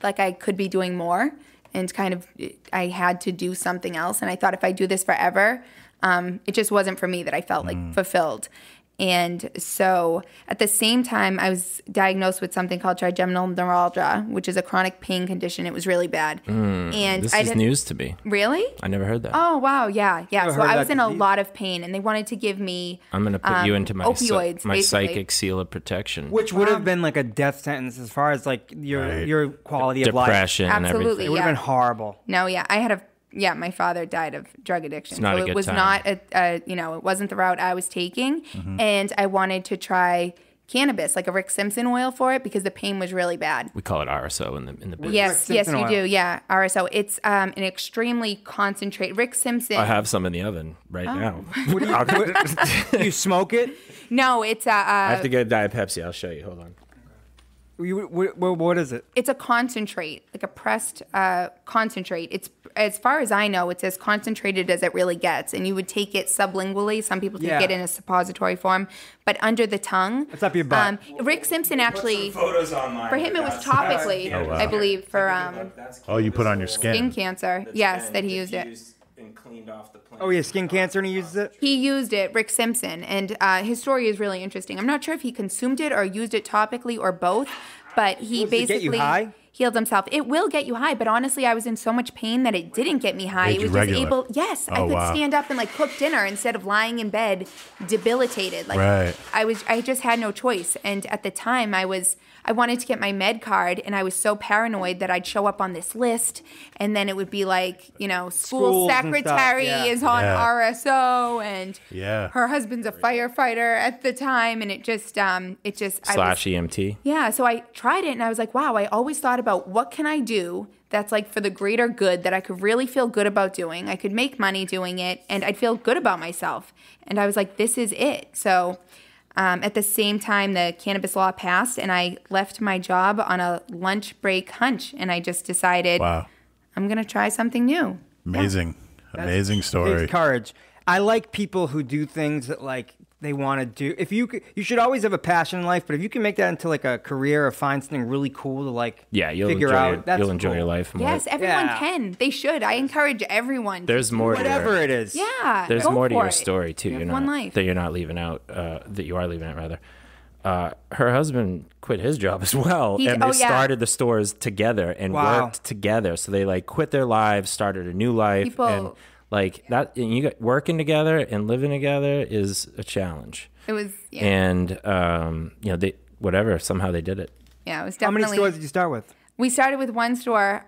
like I could be doing more, and kind of I had to do something else. And I thought if I do this forever, it just wasn't for me. That I felt like fulfilled. And so at the same time, I was diagnosed with something called trigeminal neuralgia, which is a chronic pain condition. It was really bad. And This I is did, news to me. Really? I never heard that. Oh, wow. Yeah. Never So heard I that was in a disease? lot of pain, and they wanted to give me I'm going to put you into my opioids, my basically. psychic seal of protection. Which would have been like a death sentence as far as like Right. your quality of life. Depression and Absolutely, everything. It would have yeah. been horrible. No, yeah, my father died of drug addiction. It's not so a it good was time. not it wasn't the route I was taking. And I wanted to try cannabis, like a Rick Simpson oil for it, because the pain was really bad. We call it RSO in the business. Yes, Rick yes, Simpson you oil. do. Yeah, RSO. It's an extremely concentrated. Rick Simpson. I have some in the oven right now. What do you smoke it? No, it's I have to get a Diet Pepsi. I'll show you. Hold on. What is it? it's a concentrate, like a pressed concentrate. It's, as far as I know, it's as concentrated as it really gets. And you would take it sublingually. Some people take Yeah. it in a suppository form, but under the tongue. It's up your butt. Rick Simpson actually, Photos online. for him, it was topically, Oh, wow. I believe, for Oh, you put on your skin skin. cancer. Yes, that he used it. And cleaned off the plant. Oh, yeah, skin cancer, and he uses it. He used it, Rick Simpson, and his story is really interesting. I'm not sure if he consumed it or used it topically or both, but he Does it get you basically high? healed himself. It will get you high, but honestly, I was in so much pain that it didn't get me high. Made It you was regular. just able. Yes, I Oh, could wow. stand up and like cook dinner instead of lying in bed, debilitated. Like Right. I just had no choice. And at the time, I wanted to get my med card, and I was so paranoid that I'd show up on this list, and then it would be like, school Schools and stuff, secretary yeah. is on Yeah. RSO, and Yeah. her husband's a firefighter at the time, and it just I was, EMT. yeah. So I tried it, and I was like, wow, I always thought about what can I do that's like for the greater good, that I could really feel good about doing. I could make money doing it, and I'd feel good about myself. And I was like, this is it. So at the same time, the cannabis law passed, and I left my job on a lunch break hunch, and I just decided Wow. I'm going to try something new. Amazing. Amazing story. Takes courage. I like people who do things that like they want to do. If you should always have a passion in life, but if you can make that into like a career or find something really cool to like you'll figure enjoy out, that's you'll enjoy cool. your life more. Yes, everyone can. They should. I encourage everyone. There's more to Whatever it is. Yeah. There's go more to for your it. story too. You You're have one not life. that you're not leaving out. That you are leaving out rather. Her husband quit his job as well, and they started the stores together and worked together. So they like quit their lives, started a new life, and like that. And you got working together and living together is a challenge. It was, and they somehow they did it. Yeah, it was How definitely. many stores did you start with? We started with one store,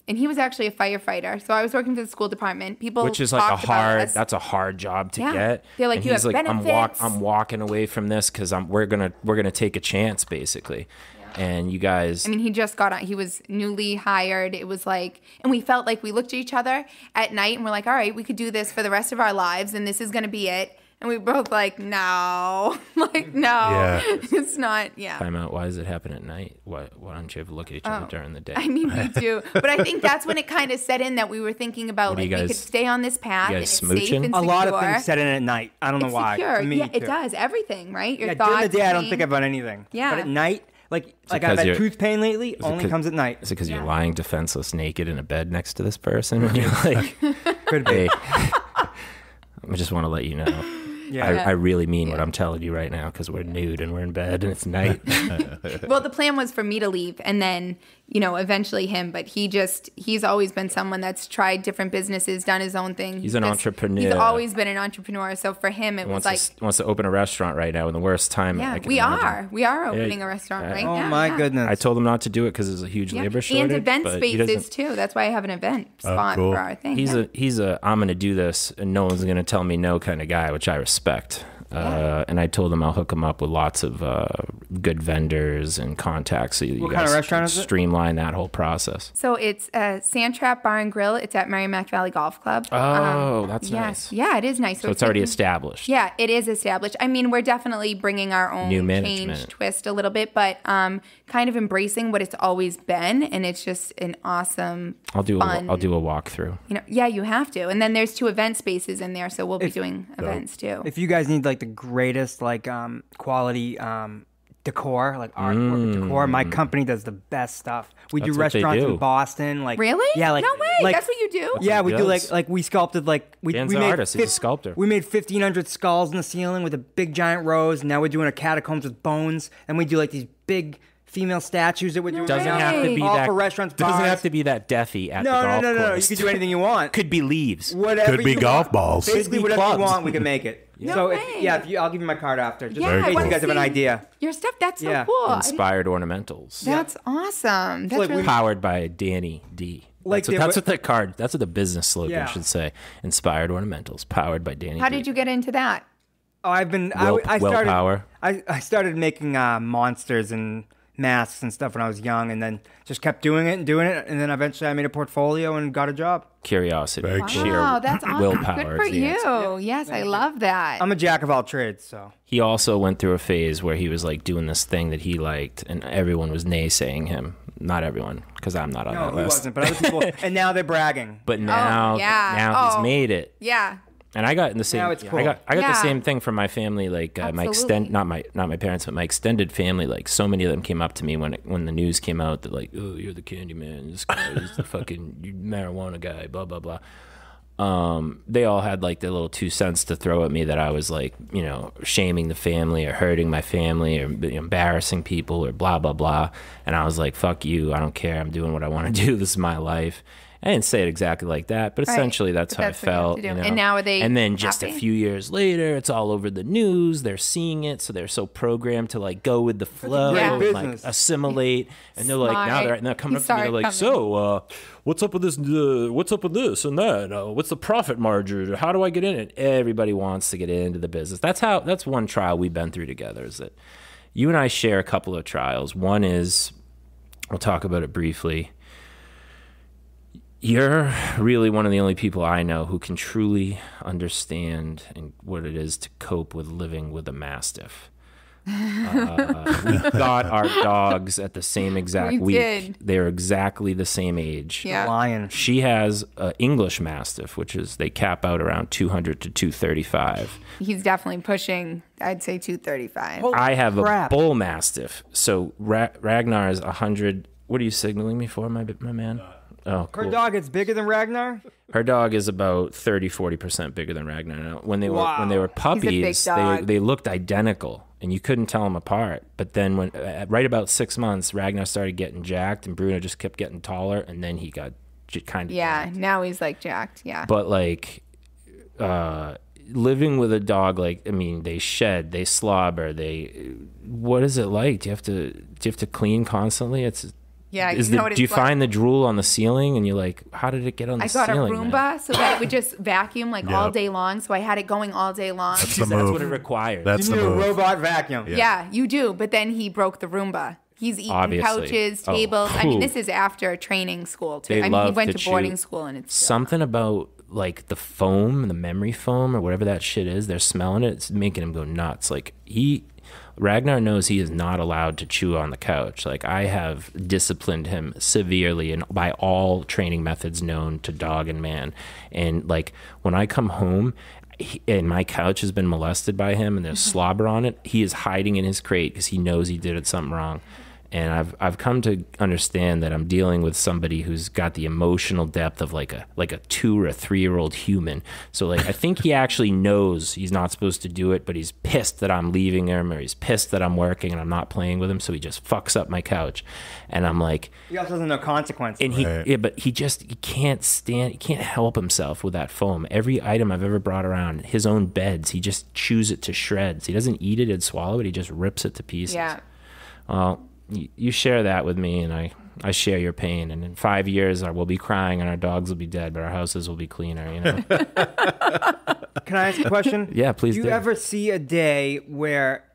and he was actually a firefighter. So I was working for the school department. People, which is like that's a hard job to get. They're like, and you he's have like, benefits. I'm walking away from this because we're gonna take a chance basically. And you guys, I mean, he just got on. He was newly hired. It was like, and we felt like we looked at each other at night and we're like, all right, we could do this for the rest of our lives, and this is gonna be it. And we both like, no, it's not. Yeah. Time out. Why does it happen at night? Why don't you ever look at each other during the day? I mean, we do, but I think that's when it kind of set in that we were thinking about like we could stay on this path and it's safe and secure. A lot of things set in at night. I don't know why. Secure. Me Yeah, too. it does everything, right? Your During thoughts. the day, I don't think about anything. Yeah. But at night, like I've had tooth pain lately. Only comes at night. Is it because you're lying defenseless, naked in a bed next to this person? And you're like, could be. Hey, I just want to let you know. Yeah. I really mean what I'm telling you right now because we're nude and we're in bed and it's night. Well, the plan was for me to leave and then, eventually him. But he's always been someone that's tried different businesses, done his own thing. He's an entrepreneur. He's always been an entrepreneur. So for him, it was like. Wants to open a restaurant right now in the worst time. Yeah, I can we imagine. We are opening a restaurant right now. Oh, my goodness. I told him not to do it because there's a huge labor shortage. And event but he spaces too. That's why I have an event spot cool. for our thing. He's a I'm going to do this and no one's going to tell me no kind of guy, which I respect. And I told him I'll hook him up with lots of good vendors and contacts so you What guys kind of restaurant is it? streamline that whole process. So it's Sandtrap Bar and Grill. It's at Merrimack Valley Golf Club. Oh, that's nice. Yeah, it is nice. So it's already established. Yeah, it is established. I mean, we're definitely bringing our own New change management. twist a little bit, but kind of embracing what it's always been, and it's just an awesome. I'll do a fun, walkthrough. You have to. And then there's 2 event spaces in there, so we'll be doing events too. If you guys need like the greatest quality decor, like artwork decor, my company does the best stuff. We do That's what they restaurants do. in Boston, like Really? Yeah, like no way. like, That's what you do. Yeah, we do Yes. like we sculpted we Dan's we an made artist. He's a sculptor. We made 1,500 skulls in the ceiling with a big giant rose. And now we're doing a catacombs with bones, and we do like these big female statues that we're doing. Doesn't Right. have to be All that for restaurants, Doesn't bars. have to be that deathy at the No, golf no. You course. can do anything you want. Could be leaves. Whatever Could be you golf want. balls. Basically, be whatever clubs. you want, we can make it. No so way. I'll give you my card after. Just Yeah, in I case wanna you guys have an see idea. Your stuff. That's so Yeah. cool. Inspired ornamentals. That's awesome. That's like really Powered by Danny D. Like That's what the card. That's what the business slogan Yeah. should say. Inspired ornamentals, powered by Danny. How D. did you get into that? Oh, I've been. I started. Willpower. I started making monsters and masks and stuff when I was young, and then just kept doing it, and then eventually I made a portfolio and got a job. Curiosity, Very cool. sheer Wow, that's awesome. willpower. Good for is the you. answer. Yes, I love that. I'm a jack of all trades, so He also went through a phase where he was like doing this thing that he liked, and everyone was naysaying him. Not everyone, because I'm not on no, that he list. wasn't. But other people, and now they're bragging. But now, yeah. now Oh. he's made it. Yeah. And I got in the same. Now it's cool. I got the Yeah. same thing from my family. Like my Absolutely. not my parents, but my extended family. Like so many of them came up to me when the news came out that like, oh, you're the candy man. This guy is the fucking marijuana guy. Blah blah blah. They all had like their little 2 cents to throw at me that I was like, shaming the family or hurting my family or embarrassing people or blah blah blah. And I was like, fuck you. I don't care. I'm doing what I want to do. This is my life. I didn't say it exactly like that, but Right. essentially that's But how that's I what you have felt. to do. You know? And now are they And then just a happy? few years later, it's all over the news. They're seeing it, so they're so programmed to like go with the flow, great and, like business. assimilate. And they're like, now Smart. they're coming He up to me. They're saw it like, coming. so what's up with this? What's up with this and that? What's the profit margin? How do I get in it? Everybody wants to get into the business. That's one trial we've been through together. Is that you and I share a couple of trials. One is, we'll talk about it briefly. You're really one of the only people I know who can truly understand what it is to cope with living with a mastiff. We got our dogs at the same exact We week. did. They're exactly the same age. Yeah. Lion. She has an English Mastiff, which is they cap out around 200 to 235. He's definitely pushing, I'd say 235. I have crap. a Bull Mastiff. So Ragnar is 100. What are you signaling me for, my man? Oh, cool. Her dog is bigger than Ragnar? Her dog is about 30-40% bigger than Ragnar. Now, when they were big puppies, dog. they looked identical, and you couldn't tell them apart. But then when right about 6 months, Ragnar started getting jacked, and Bruno just kept getting taller, and then he got kind of Yeah, now he's like jacked. Yeah. But like living with a dog, like, I mean, they shed, they slobber, what is it like? Do you have to clean constantly? Yeah, do what you it's like. find the drool on the ceiling and you're like, how did it get on the I got ceiling? a Roomba so that it would just vacuum like all Yep. day long. So I had it going all day long. That's the That's move. what it requires. That's You the need a move. robot vacuum. Yeah, you do. But then he broke the Roomba. He's eating Obviously. couches, Oh, tables. I mean, cool. this is after training school too. They I mean, he love went to to boarding chew. school and it's Something about like the foam, the memory foam or whatever that shit is, they're smelling it. It's making him go nuts. Like Ragnar knows he is not allowed to chew on the couch. Like I have disciplined him severely and by all training methods known to dog and man. And like when I come home and my couch has been molested by him and there's slobber on it, he is hiding in his crate because he knows he did something wrong. And I've come to understand that I'm dealing with somebody who's got the emotional depth of like a 2 or a 3-year-old human. So like I think he actually knows he's not supposed to do it, but he's pissed that I'm leaving him or he's pissed that I'm working and I'm not playing with him, so he just fucks up my couch. And I'm like, He also doesn't know consequences. and he can't help himself with that foam. Every item I've ever brought around, his own beds, he just chews it to shreds. He doesn't eat it and swallow it, he just rips it to pieces. Yeah. Well, you share that with me, and I share your pain. And in 5 years, we'll be crying, and our dogs will be dead, but our houses will be cleaner. You know. Can I ask a question? Yeah, please Do do. you ever see a day where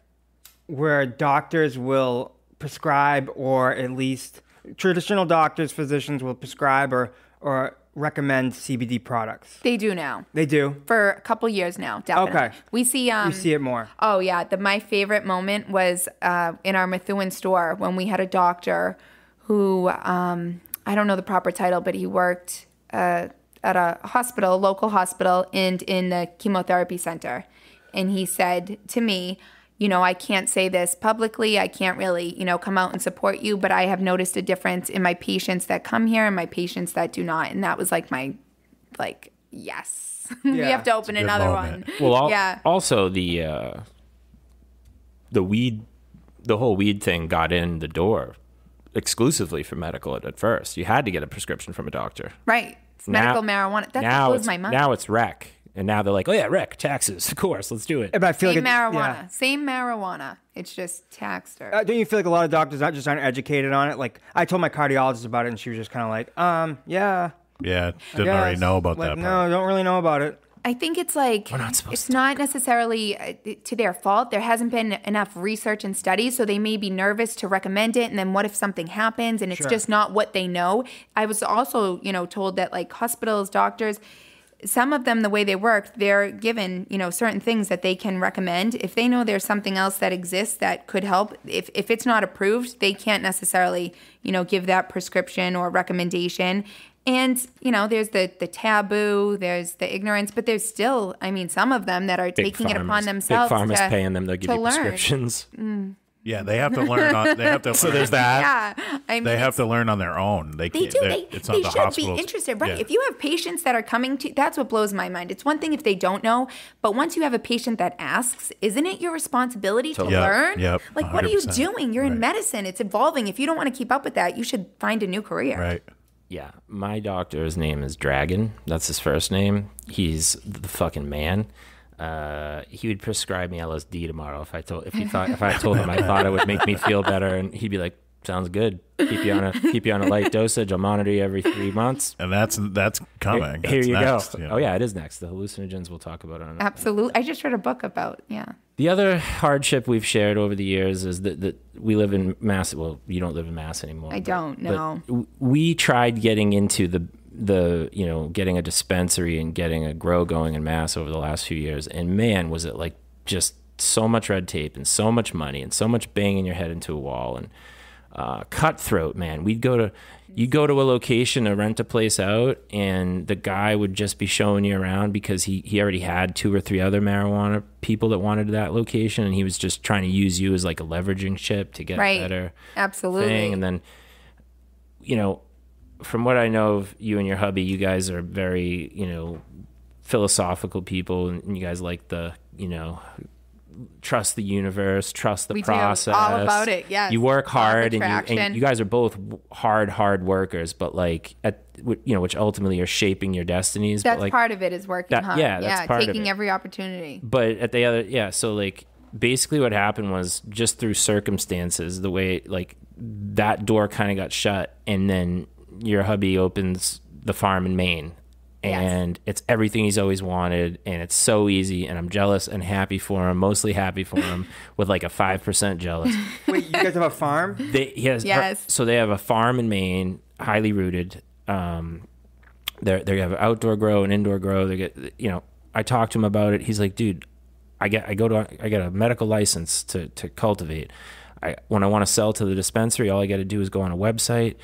doctors will prescribe, or at least traditional doctors, physicians will prescribe or recommend CBD products? They do now. They do. For a couple years now, definitely. Okay. We see You see it more. Oh yeah, my favorite moment was in our Methuen store when we had a doctor who I don't know the proper title, but he worked at a hospital, local hospital, and in the chemotherapy center, and he said to me, I can't say this publicly. I can't really, come out and support you, but I have noticed a difference in my patients that come here and my patients that do not, and that was like my, yes, we Yeah. have to open good another moment. one. Well, yeah. also the weed, the whole weed thing got in the door exclusively for medical at first. You had to get a prescription from a doctor. Right. It's medical marijuana. That blows my mind. Now it's rec. And now they're like, oh yeah, rec, taxes, of course, let's do it. But I feel Same like marijuana. yeah. Same marijuana. It's just taxed. Or, Don't you feel like a lot of doctors aren't educated on it? Like I told my cardiologist about it, and she was just kind of like, yeah. Yeah, I didn't already guess. know about Like, that No, part. don't really know about it. I think it's like not supposed it's to not necessarily to their fault. There hasn't been enough research and studies, so they may be nervous to recommend it. And then what if something happens and it's just not what they know? I was also, told that like hospitals, doctors, some of them, the way they work, they're given, certain things that they can recommend. If they know there's something else that exists that could help, if it's not approved, they can't necessarily, give that prescription or recommendation. And, there's the taboo, there's the ignorance, but there's still, some of them that are taking it upon themselves. Big pharma's to, paying them, they'll give to you learn. prescriptions. Yeah, they have to learn on. They have to. So there's that. Yeah. They have to learn on their own. They They can't. do. It's They not the should be hospital's- interested, right? Yeah. If you have patients that are coming to, that's what blows my mind. It's one thing if they don't know, but once you have a patient that asks, isn't it your responsibility to Yep, learn? yep, Like, what are you 100%. doing? You're in Right. medicine. It's evolving. If you don't want to keep up with that, you should find a new career. Right. Yeah, my doctor's name is Dragon. That's his first name. He's the fucking man. He would prescribe me LSD tomorrow if I told him I thought it would make me feel better, and he'd be like, "Sounds good. Keep you on a light dosage. I'll monitor you every 3 months." And that's coming. Here That's you next, go. Oh yeah, it is next. The hallucinogens we'll talk about on. Absolutely. I just read a book about, The other hardship we've shared over the years is that we live in Mass. Well, you don't live in Mass anymore. I don't, no. But we tried getting into the getting a dispensary and getting a grow going in Mass over the last few years, and man, was it like just so much red tape and so much money and so much banging your head into a wall and cutthroat, man. You'd go to a location to rent a place out, and the guy would just be showing you around because he already had 2 or 3 other marijuana people that wanted that location, and he was just trying to use you as like a leveraging chip to get better Absolutely. thing. And then, you know, from what I know of you and your hubby, you guys are very, you know, philosophical people, and you guys like the, you know, trust the universe, trust the process. We do all about it. Yes. You work hard, and you guys are both hard workers, but like you know, which ultimately are shaping your destinies. That's but like, part of it is working hard. Yeah, that's part taking of it. every opportunity. But at the other, so like basically what happened was just through circumstances, the way like that door kind of got shut, and then your hubby opens the farm in Maine. And it's everything he's always wanted, and it's so easy, and I'm jealous and happy for him, mostly happy for him, with like a 5% jealous. Wait, you guys have a farm? Yes. So they have a farm in Maine, highly rooted. They have an outdoor grow and indoor grow. They get, you know, I talked to him about it. He's like, dude, I get a medical license to cultivate. When I want to sell to the dispensary, all I got to do is go on a website,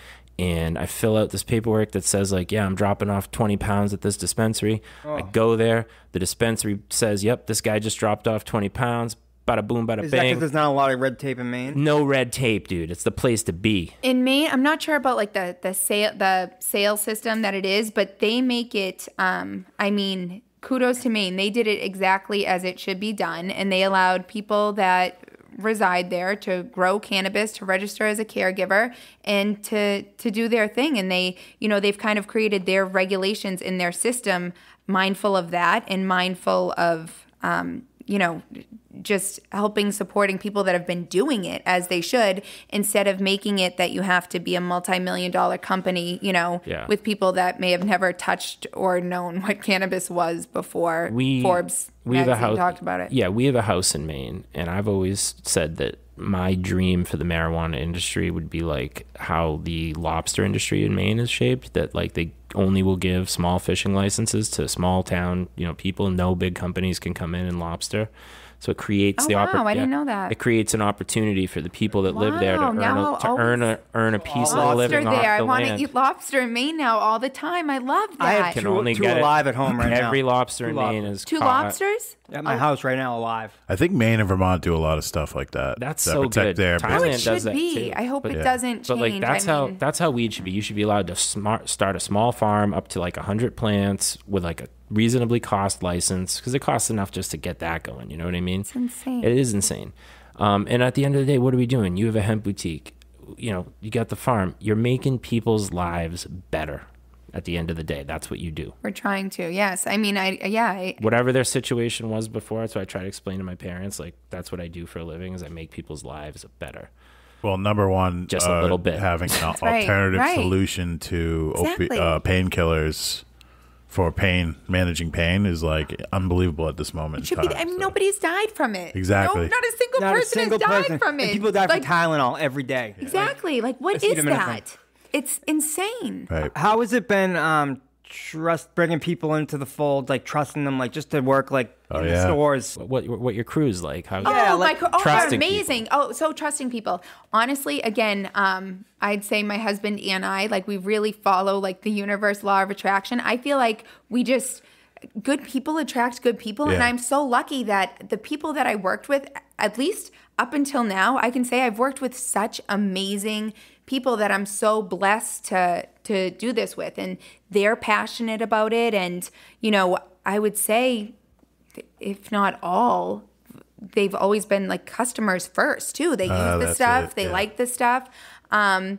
and I fill out this paperwork that says like, yeah, I'm dropping off 20 pounds at this dispensary. I go there. The dispensary says, yep, this guy just dropped off 20 pounds. Bada boom, bada Is that bang. because there's not a lot of red tape in Maine? No red tape, dude. It's the place to be. In Maine, I'm not sure about like the sales system that it is, but they make it, I mean, kudos to Maine. They did it exactly as it should be done, and they allowed people that reside there to grow cannabis, to register as a caregiver, and to do their thing. And they, you know, they've kind of created their regulations in their system mindful of that, and mindful of, you know, just supporting people that have been doing it as they should, instead of making it that you have to be a multi-million-dollar company, you know, with people that may have never touched or known what cannabis was before Forbes magazine talked about it. Yeah, we have a house in Maine, and I've always said that my dream for the marijuana industry would be like how the lobster industry in Maine is shaped, that like they only will give small fishing licenses to small town, you know, people. No big companies can come in and lobster. So it creates I didn't know that. It creates an opportunity for the people that live there to earn a piece of the living off the land. I want to eat lobster in Maine now all the time. I love that. I have two alive at home right now. Every lobster in Maine is two caught. lobsters at my house right now alive. I think Maine and Vermont do a lot of stuff like that. That's that so protect good. Their Thailand does that too. I hope it doesn't change. But like that's how weed should be. You should be allowed to start a small farm up to like 100 plants with like a reasonably cost license, because it costs enough just to get that going. You know what I mean? It's insane. It is insane. And at the end of the day, what are we doing? You have a hemp boutique. You know, you got the farm. You're making people's lives better. At the end of the day, that's what you do. We're trying to. Yes. I mean, whatever their situation was before, that's what I try to explain to my parents. Like, that's what I do for a living, is I make people's lives better. Well, number one, just a little bit, having an alternative solution to painkillers for managing pain is like unbelievable at this moment. It should be. I mean, nobody's died from it. Exactly. No, not a single person has died from it. And people die from Tylenol every day. Exactly. Like what is that? It's insane. Right. How has it been bringing people into the fold, like trusting them, like just to work like in the stores? What your crew's like? How, they're amazing. People. Oh, so trusting people. Honestly, again, I'd say my husband and I, like, we really follow like the universe law of attraction. I feel like good people attract good people, and I'm so lucky that the people that I worked with, at least up until now, I can say I've worked with such amazing people that I'm so blessed to do this with, and they're passionate about it. And, you know, I would say, if not all, they've always been like customers first too. They use the stuff, they like the stuff. We're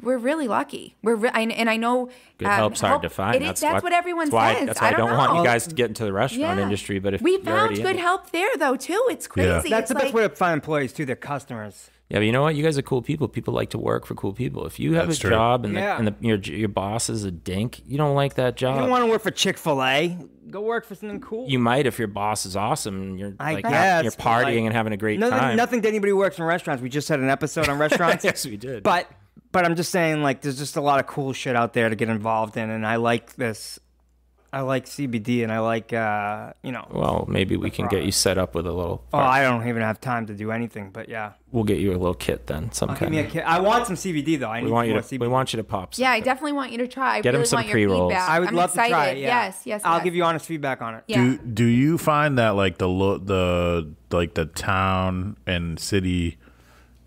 really lucky. And I know good help's hard to find. That's what everyone says. That's why I don't want you guys to get into the restaurant industry. But if we found good help there though too, it's crazy. That's the best way to find employees too. They're customers. Yeah, but you know what? You guys are cool people. People like to work for cool people. If you have a job and your boss is a dink, you don't like that job. You don't want to work for Chick-fil-A. Go work for something cool. You might if your boss is awesome and you're you're partying and having a great time. Nothing to anybody who works in restaurants. We just had an episode on restaurants. Yes, we did. But I'm just saying, like, there's just a lot of cool shit out there to get involved in, and I like this I like CBD, and I like Well, maybe we can get you set up with a little. Oh, I don't even have time to do anything, but yeah. We'll get you a little kit then. Give me a kit. I want some CBD though. We want you to pop some. Yeah, I definitely want you to try. I Get him really some want your pre-rolls. feedback. I would love excited. to try it. Yeah. Yes. I'll give you honest feedback on it. Yeah. Do you find that like the town and city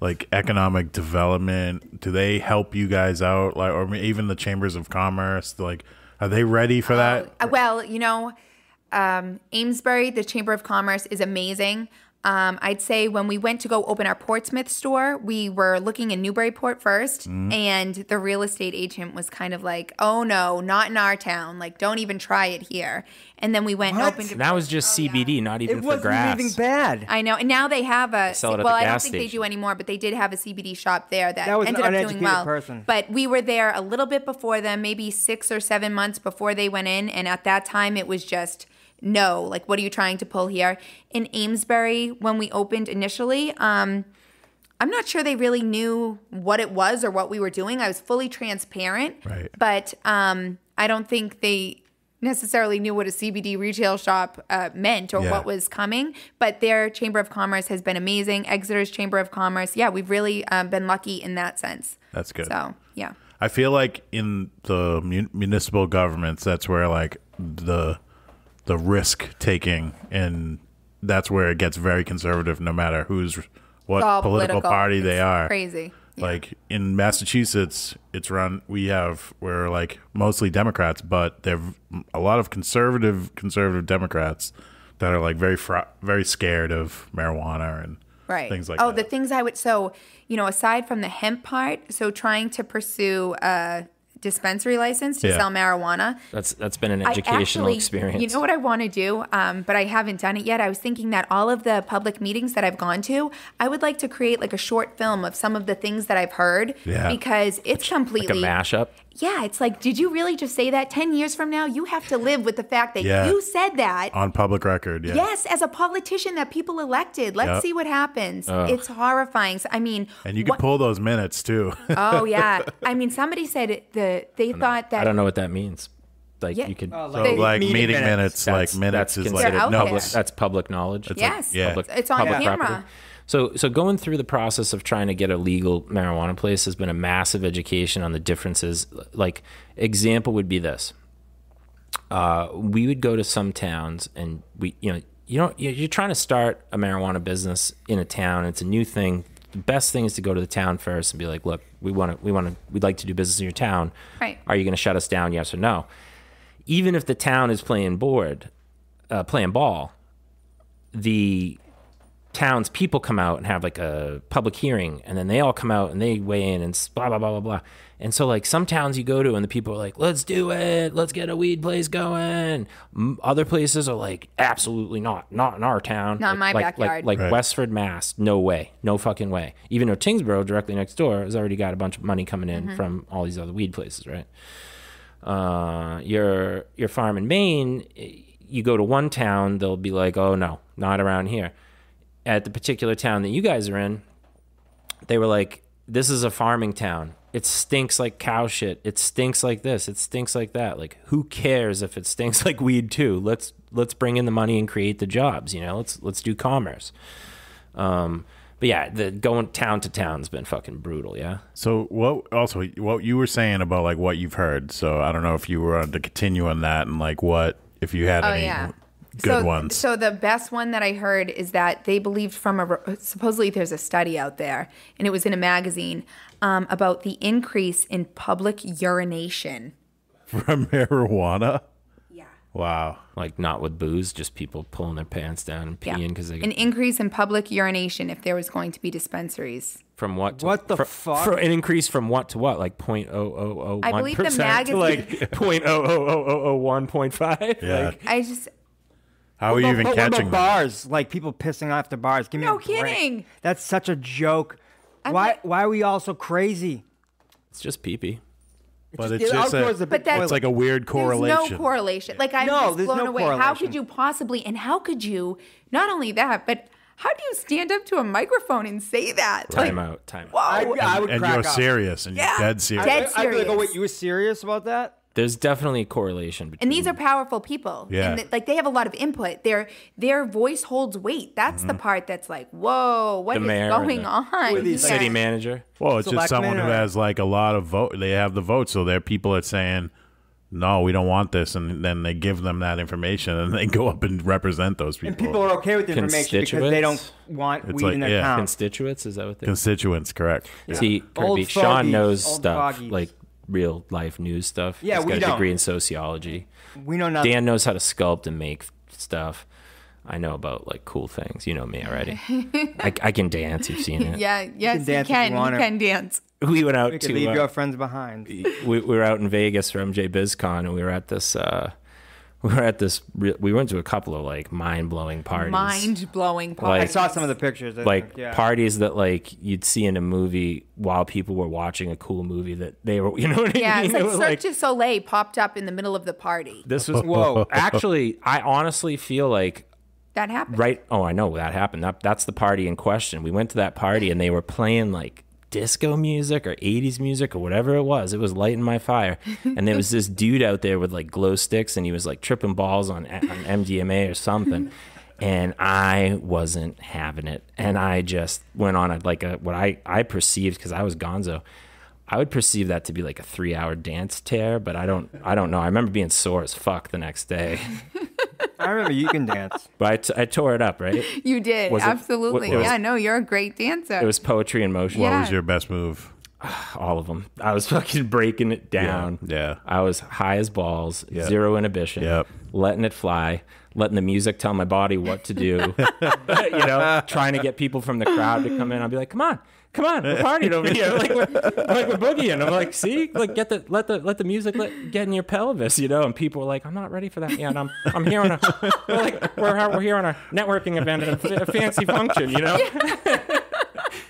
like economic development, do they help you guys out, like, or even the chambers of commerce, like, are they ready for that? Well, Amesbury, the Chamber of Commerce, is amazing. I'd say when we went to go open our Portsmouth store, we were looking in Newburyport first, and the real estate agent was kind of like, "Oh no, not in our town! Like, don't even try it here." And then we went and opened. That was just CBD, not even It for grass. wasn't even bad. I know, and now they have a. sell it at well, the I don't gas think they station. do anymore, but they did have a CBD shop there that was an ended up doing uneducated well. person. But we were there a little bit before them, maybe 6 or 7 months before they went in, and at that time it was just. No, like, what are you trying to pull here? In Amesbury, when we opened initially, I'm not sure they really knew what it was or what we were doing. I was fully transparent, Right. But I don't think they necessarily knew what a CBD retail shop meant or what was coming. But their Chamber of Commerce has been amazing. Exeter's Chamber of Commerce, yeah, we've really been lucky in that sense. That's good. So, yeah. I feel like in the municipal governments, that's where like the risk taking, and that's where it gets very conservative, no matter what All political party they are. Crazy. Yeah. Like in Massachusetts, we're like mostly Democrats, but there are a lot of conservative Democrats that are like very scared of marijuana and things like that. Oh, the things aside from the hemp part, so trying to pursue a dispensary license to sell marijuana. That's been an educational experience. You know what I want to do, but I haven't done it yet. I was thinking that all of the public meetings that I've gone to, I would like to create like a short film of some of the things that I've heard, because it's completely like a mashup. Yeah, it's like, did you really just say that? 10 years from now, you have to live with the fact that you said that. On public record, yeah. Yes, as a politician that people elected. Let's see what happens. It's horrifying. So, I mean... And you can pull those minutes, too. Oh, yeah. I mean, somebody said they thought that... I don't know what that means. Like, you could... like meeting minutes, like minutes is like... That's public knowledge. Yes. It's on camera. Property. So going through the process of trying to get a legal marijuana place has been a massive education on the differences. Like, example would be this. We would go to some towns, and you're trying to start a marijuana business in a town. It's a new thing. The best thing is to go to the town first and be like, look, we'd like to do business in your town. Right. Are you going to shut us down? Yes or no? Even if the town is playing ball, the town's people come out and have like a public hearing, and then they all come out and they weigh in and blah, blah, blah, blah, blah. And so like some towns you go to and the people are like, let's do it. Let's get a weed place going. Other places are like, absolutely not in our town. Not in my backyard. Like Westford, Mass. No way. No fucking way. Even though Tingsboro, directly next door, has already got a bunch of money coming in from all these other weed places, right? Your farm in Maine, you go to one town, they'll be like, oh no, not around here. At the particular town that you guys are in, they were like, this is a farming town. It stinks like cow shit. It stinks like this. It stinks like that. Like, who cares if it stinks like weed too? Let's bring in the money and create the jobs. Let's do commerce. But yeah, the going town to town has been fucking brutal. Yeah. So what you were saying about like what you've heard. So I don't know if you were to continue on that, and like what if you had any good ones. So the best one that I heard is that they believed supposedly there's a study out there, and it was in a magazine, about the increase in public urination. From marijuana? Yeah. Wow. Like not with booze, just people pulling their pants down and peeing because they... An increase in public urination if there was going to be dispensaries. From what to... What the fuck? For an increase from what to what? Like 0.0001%? I believe the magazine... to like 0.00001.5? Yeah. Like, I just... How are you even What catching about them? bars? Like people pissing off the bars. Give me No a break. kidding. That's such a joke. Why are we all so crazy? it's just pee-pee. But it's just it's like a weird correlation. There's no correlation. Like, I'm just blown away. How could you possibly, and how could you, not only that, but how do you stand up to a microphone and say that? Time out. I would And crack you're up. serious, and you're dead serious. Dead I'd be like, oh serious. wait, you were serious about that? There's definitely a correlation between. And these are powerful people. Yeah. And like they have a lot of input. Their voice holds weight. That's the part that's like, whoa, what is mayor going on? With these city manager. Well, it's just Selectmen someone who or- has like a lot of vote. They have the vote, so there are people that saying, "No, we don't want this," and then they give them that information, and they go up and represent those people. And people are okay with the information because they don't want It's weed like, in their yeah. town. Constituents, is that what they Constituents, correct? See, Old Kirby, Sean fogies, knows old stuff fogies. like real life news stuff. Yeah, He's we got a don't. degree in sociology. We know nothing. Dan knows how to sculpt and make stuff. I know about like cool things. You know me already. I can dance. You've seen it. Yeah, yes, can dance he if can. you want He to. can dance. We went out We could to leave your friends behind. we were out in Vegas for MJ BizCon, and we were at this. We went to a couple of like mind-blowing parties. Mind-blowing I parties. saw some of the pictures. I Like think, yeah. parties that like you'd see in a movie while people were watching a cool movie that they were, you know what I Yeah, mean? it's like It was Cirque du Soleil popped up in the middle of the party. this was whoa. Actually, I honestly feel like That happened. right. Oh, I know that happened. That's the party in question. We went to that party and they were playing like disco music or 80s music or whatever it was. It was lighting my fire. And there was this dude out there with like glow sticks and he was like tripping balls on MDMA or something. And I wasn't having it. And I just went on what I perceived, because I was gonzo, I would perceive that to be like a 3-hour dance tear, but I don't know. I remember being sore as fuck the next day. I remember you can dance. But I tore it up, right? You did. Was it- Absolutely. it was- Yeah, no, you're a great dancer. It was poetry in motion. What Yeah. was your best move? All of them. I was fucking breaking it down. Yeah. I was high as balls, Yeah. zero inhibition, Yep. letting it fly, letting the music tell my body what to do. You know, trying to get people from the crowd to come in. I'll be like, come on, we're partying over here. We're boogieing. I'm like, see, like let the music get in your pelvis, you know. And people were like, I'm not ready for that yet. I'm here on we're here on a networking event at a fancy function, you know.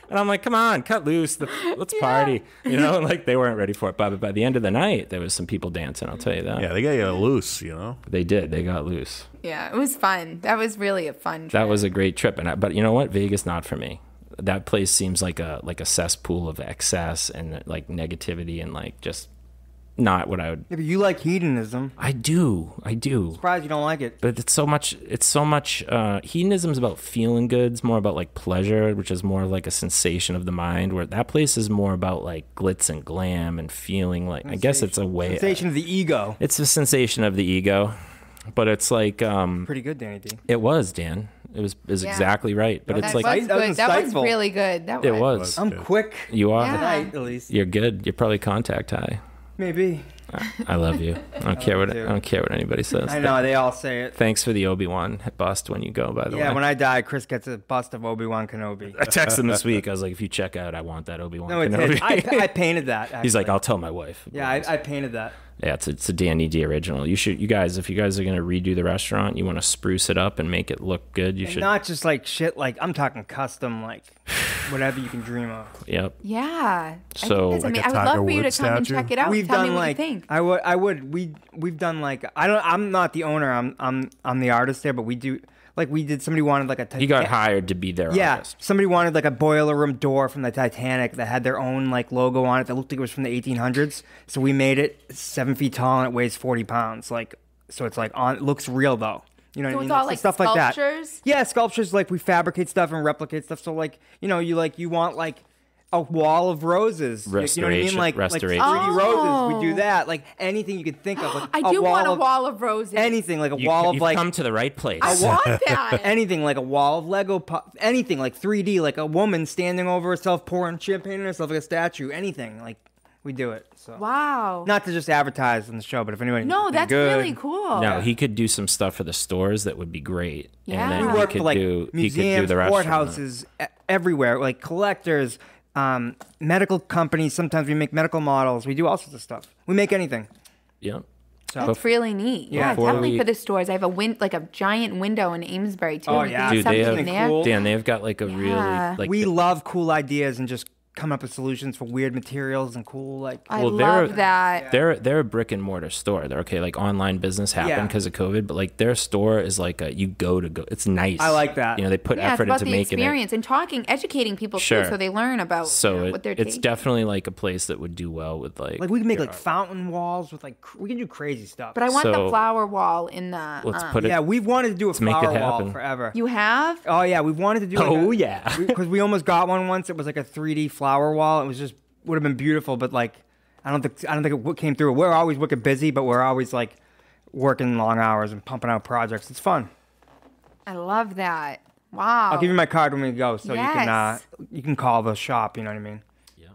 And I'm like, come on, cut loose. Let's party. You know, like they weren't ready for it. But by the end of the night, there was some people dancing, I'll tell you that. Yeah, they got you loose, you know. They did. They got loose. Yeah, it was fun. That was really a fun trip. That was a great trip. But you know what? Vegas, not for me. That place seems like a cesspool of excess and like negativity and like just not what I would. Yeah, but you like hedonism. I do. Surprised you don't like it. But it's so much. Hedonism's about feeling good. It's more about like pleasure, which is more like a sensation of the mind. Where that place is more about like glitz and glam and feeling like. I guess it's a way. Sensation of the ego. It's a sensation of the ego, but it's like. Pretty good, Danny D. It was, Dan. It was Yeah. exactly right. But That it's was like that was good. That was insightful. really good. That it was. was. I'm quick You are. Yeah. tonight, at least. You're good. You're probably contact high. Maybe. I love you. I don't care what too. I don't care what anybody says. I know, they all say it. Thanks for the Obi-Wan bust when you go, by the Yeah, way. when I die, Chris gets a bust of Obi-Wan Kenobi. I texted him this week. I was like, if you check out, I want that Obi-Wan No, it Kenobi. did. I painted that. Actually. He's like, I'll tell my wife. Yeah, I painted that. Yeah, it's a Danny D original. You guys, if you guys are gonna redo the restaurant, you want to spruce it up and make it look good. You And should. not just like shit, like I'm talking custom, like whatever you can dream of. Yep. Yeah. So, I, think that's like amazing. a I would love Tiger for you to Woods come and statue? check it out. We've Tell done me what like you think. I would. We've done like I'm not the owner. I'm the artist there, but we do like we did. Somebody wanted like a. he got hired to be their Yeah, artist. somebody wanted like a boiler room door from the Titanic that had their own like logo on it that looked like it was from the 1800s. So we made it 7 feet tall and it weighs 40 pounds. Like, so it's like it looks real though. You know So what I mean? it's all It's like stuff like that. sculptures? Yeah, sculptures. Like we fabricate stuff and replicate stuff. So like you want like a wall of roses. You know what I mean? Restoration- Like restoration. 3D roses. We do that. Like anything you could think of. Like I do want a of, wall of roses. anything like a You, wall of you've like come to the right place. I want that. anything like a wall of Lego, anything like 3D, like a woman standing over herself, pouring champagne on herself like a statue. Anything like we do it. So Wow. not to just advertise on the show, but if anybody No, needs that's anything good, really cool. No, he could do some stuff for the stores that would be great. Yeah. And then We we he work could for like do museums, the restaurant. courthouses, everywhere, like collectors, medical companies. Sometimes we make medical models. We do all sorts of stuff. We make anything. Yeah. That's really neat. Yeah, Before definitely we- for the stores. I have a giant window in Amesbury too. Oh, We yeah. can do Dude, they something have there. cool. Dan, they've got like a Yeah. really like We love cool ideas and just coming up with solutions for weird materials and cool like. I love that. They're a brick and mortar store. They're okay. Like online business happened because of COVID, but like their store is like you go. It's nice. I like that. You know, they put Yeah, effort it's about into the making experience it. and educating people Sure. too, so they learn about what they're it's taking. definitely like a place that would do well with Like we can make like fountain walls with like we can do crazy stuff. But I want the So- flower wall in the. Let's put it. yeah, we've wanted to do a make it flower wall happen. forever. You have? Oh yeah, we've wanted to do. Oh, yeah. because we almost got one once. It was like a 3D flower wall. It was just would have been beautiful, but like I don't think it came through. We're always wicked busy, but we're always like working long hours and pumping out projects. It's fun. I love that. Wow. I'll give you my card when we go, so Yes. you can call the shop. You know what I mean? Yeah.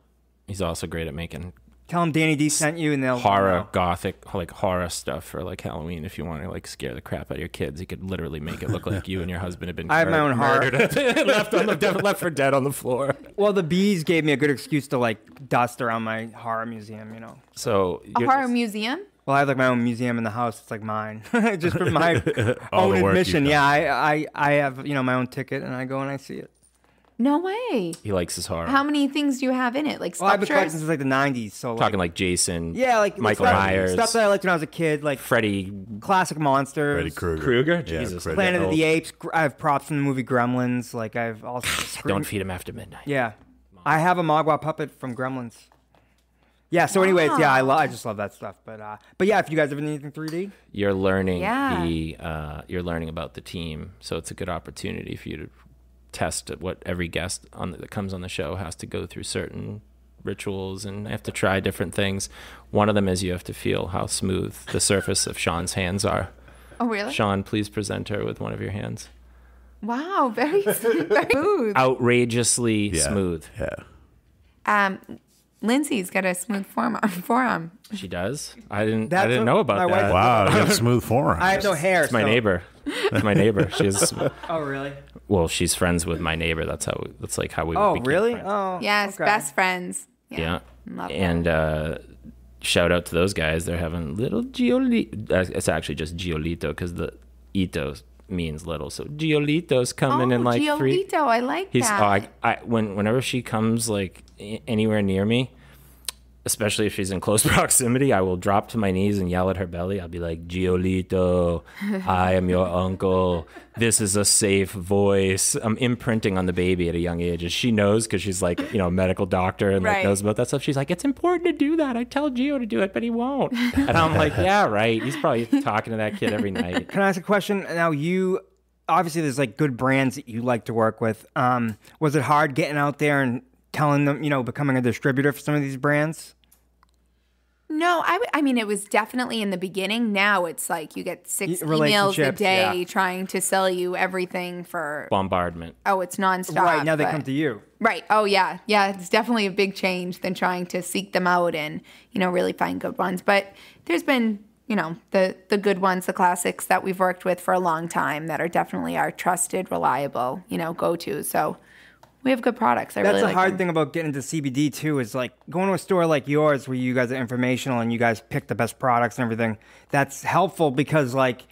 He's also great at making Tell them Danny D sent you, and they'll horror, know. gothic, like horror stuff for like Halloween. If you want to like scare the crap out of your kids, he could literally make it look like you and your husband have been. I have my own horror. left for dead on the floor. Well, the bees gave me a good excuse to like dust around my horror museum. You know. So A horror museum? Well, I have like my own museum in the house. It's like mine, just for my All own the work admission. you've Yeah, I have my own ticket, and I go and I see it. No way. he likes his horror. How many things do you have in it? Like Well, I've been collecting sculptures? since like the '90s. So Talking like Jason. yeah, like Michael stuff, Myers, stuff that I liked when I was a kid, like Freddy classic monsters, Freddy Krueger. Krueger. Yeah, Jesus, Freddy. Planet of old. the Apes. I have props from the movie Gremlins. Like I've also Don't feed him after midnight. Yeah, I have a Mogwai puppet from Gremlins. Yeah. So, anyways, yeah, I just love that stuff. But yeah, if you guys have anything 3D, You're learning Yeah. you're learning about the team, so it's a good opportunity for you to test what every guest that comes on the show has to go through certain rituals and have to try different things. One of them is you have to feel how smooth the surface of Sean's hands are. Oh, really? Sean, please present her with one of your hands. Wow, very smooth. Outrageously Yeah. smooth. Yeah. Lindsay's got a smooth forearm. She does. I didn't That's know what about my wife- that. Wow, you have smooth forearms. I have no hair. It's my neighbor. It's my neighbor. She has. Oh, really? Well, she's friends with my neighbor. That's like how we. Oh, became really? friends. Oh, Yes, okay. best friends. Yeah. Love that. And shout out to those guys. They're having little Giolito. It's actually just Giolito because the Ito means little. So Giolito's coming in like three. Giolito, I like He's that. whenever she comes like anywhere near me, especially if she's in close proximity, I will drop to my knees and yell at her belly. I'll be like, Giolito, I am your uncle. This is a safe voice. I'm imprinting on the baby at a young age. And she knows because she's like, a medical doctor and like Right. knows about that stuff. She's like, it's important to do that. I tell Gio to do it, but he won't. And I'm like, yeah, right. He's probably talking to that kid every night. Can I ask a question? Now, obviously there's like good brands that you like to work with. Was it hard getting out there and telling them, becoming a distributor for some of these brands? No, I mean, it was definitely in the beginning. Now it's like you get 6 emails a Relationships, day yeah. trying to sell you everything for, Bombardment. it's nonstop. Right, now they but- come to you. Right. Oh, yeah. Yeah, it's definitely a big change than trying to seek them out and, really find good ones. But there's been, the good ones, the classics that we've worked with for a long time that are definitely our trusted, reliable, go-to. So we have good products. I That's really the like hard them. thing about getting into CBD too, is like going to a store like yours where you guys are informational and you guys pick the best products and everything. That's helpful because like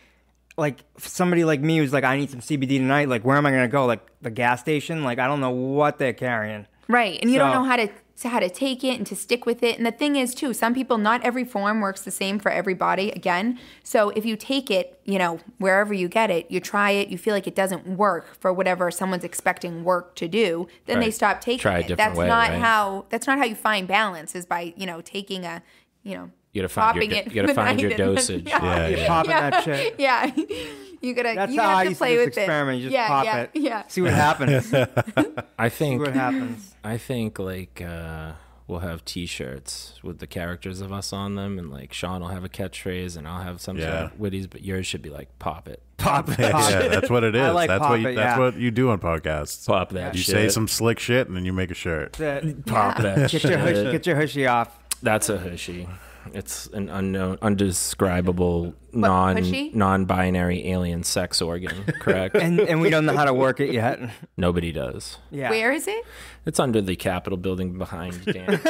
somebody like me who's like, I need some CBD tonight. Like, where am I going to go? Like the gas station? Like, I don't know what they're carrying. Right. And you don't So- know how to take it and to stick with it. And the thing is too, some people, not every form works the same for everybody again. So if you take it, wherever you get it, you try it, you feel like it doesn't work for whatever someone's expecting work to do, then they Right. stop taking Try a it. different That's way, not right? that's not how you find balance, is by, taking a, You gotta find popping your, it you gotta find your overnight and then- dosage. Yeah, You're yeah. popping that shit. Yeah. You That's you how I have to used play to with just experiment. it. You just pop it. Yeah. See what happens. See I think what happens. like we'll have T-shirts with the characters of us on them, and like Sean will have a catchphrase, and I'll have some sort of witties, but yours should be like pop it, Pop it. Yeah, that's what it is. I like that's pop what it, that's yeah. what you do on podcasts. pop that. You shit. say some slick shit and then you make a shirt. That's it. pop that. Get your shit. get your hushy off. That's a hushy. It's an unknown, undescribable, hushy? non-binary alien sex organ. Correct. And we don't know how to work it yet. Nobody does. Yeah. Where is it? It's under the Capitol building behind Dan. It's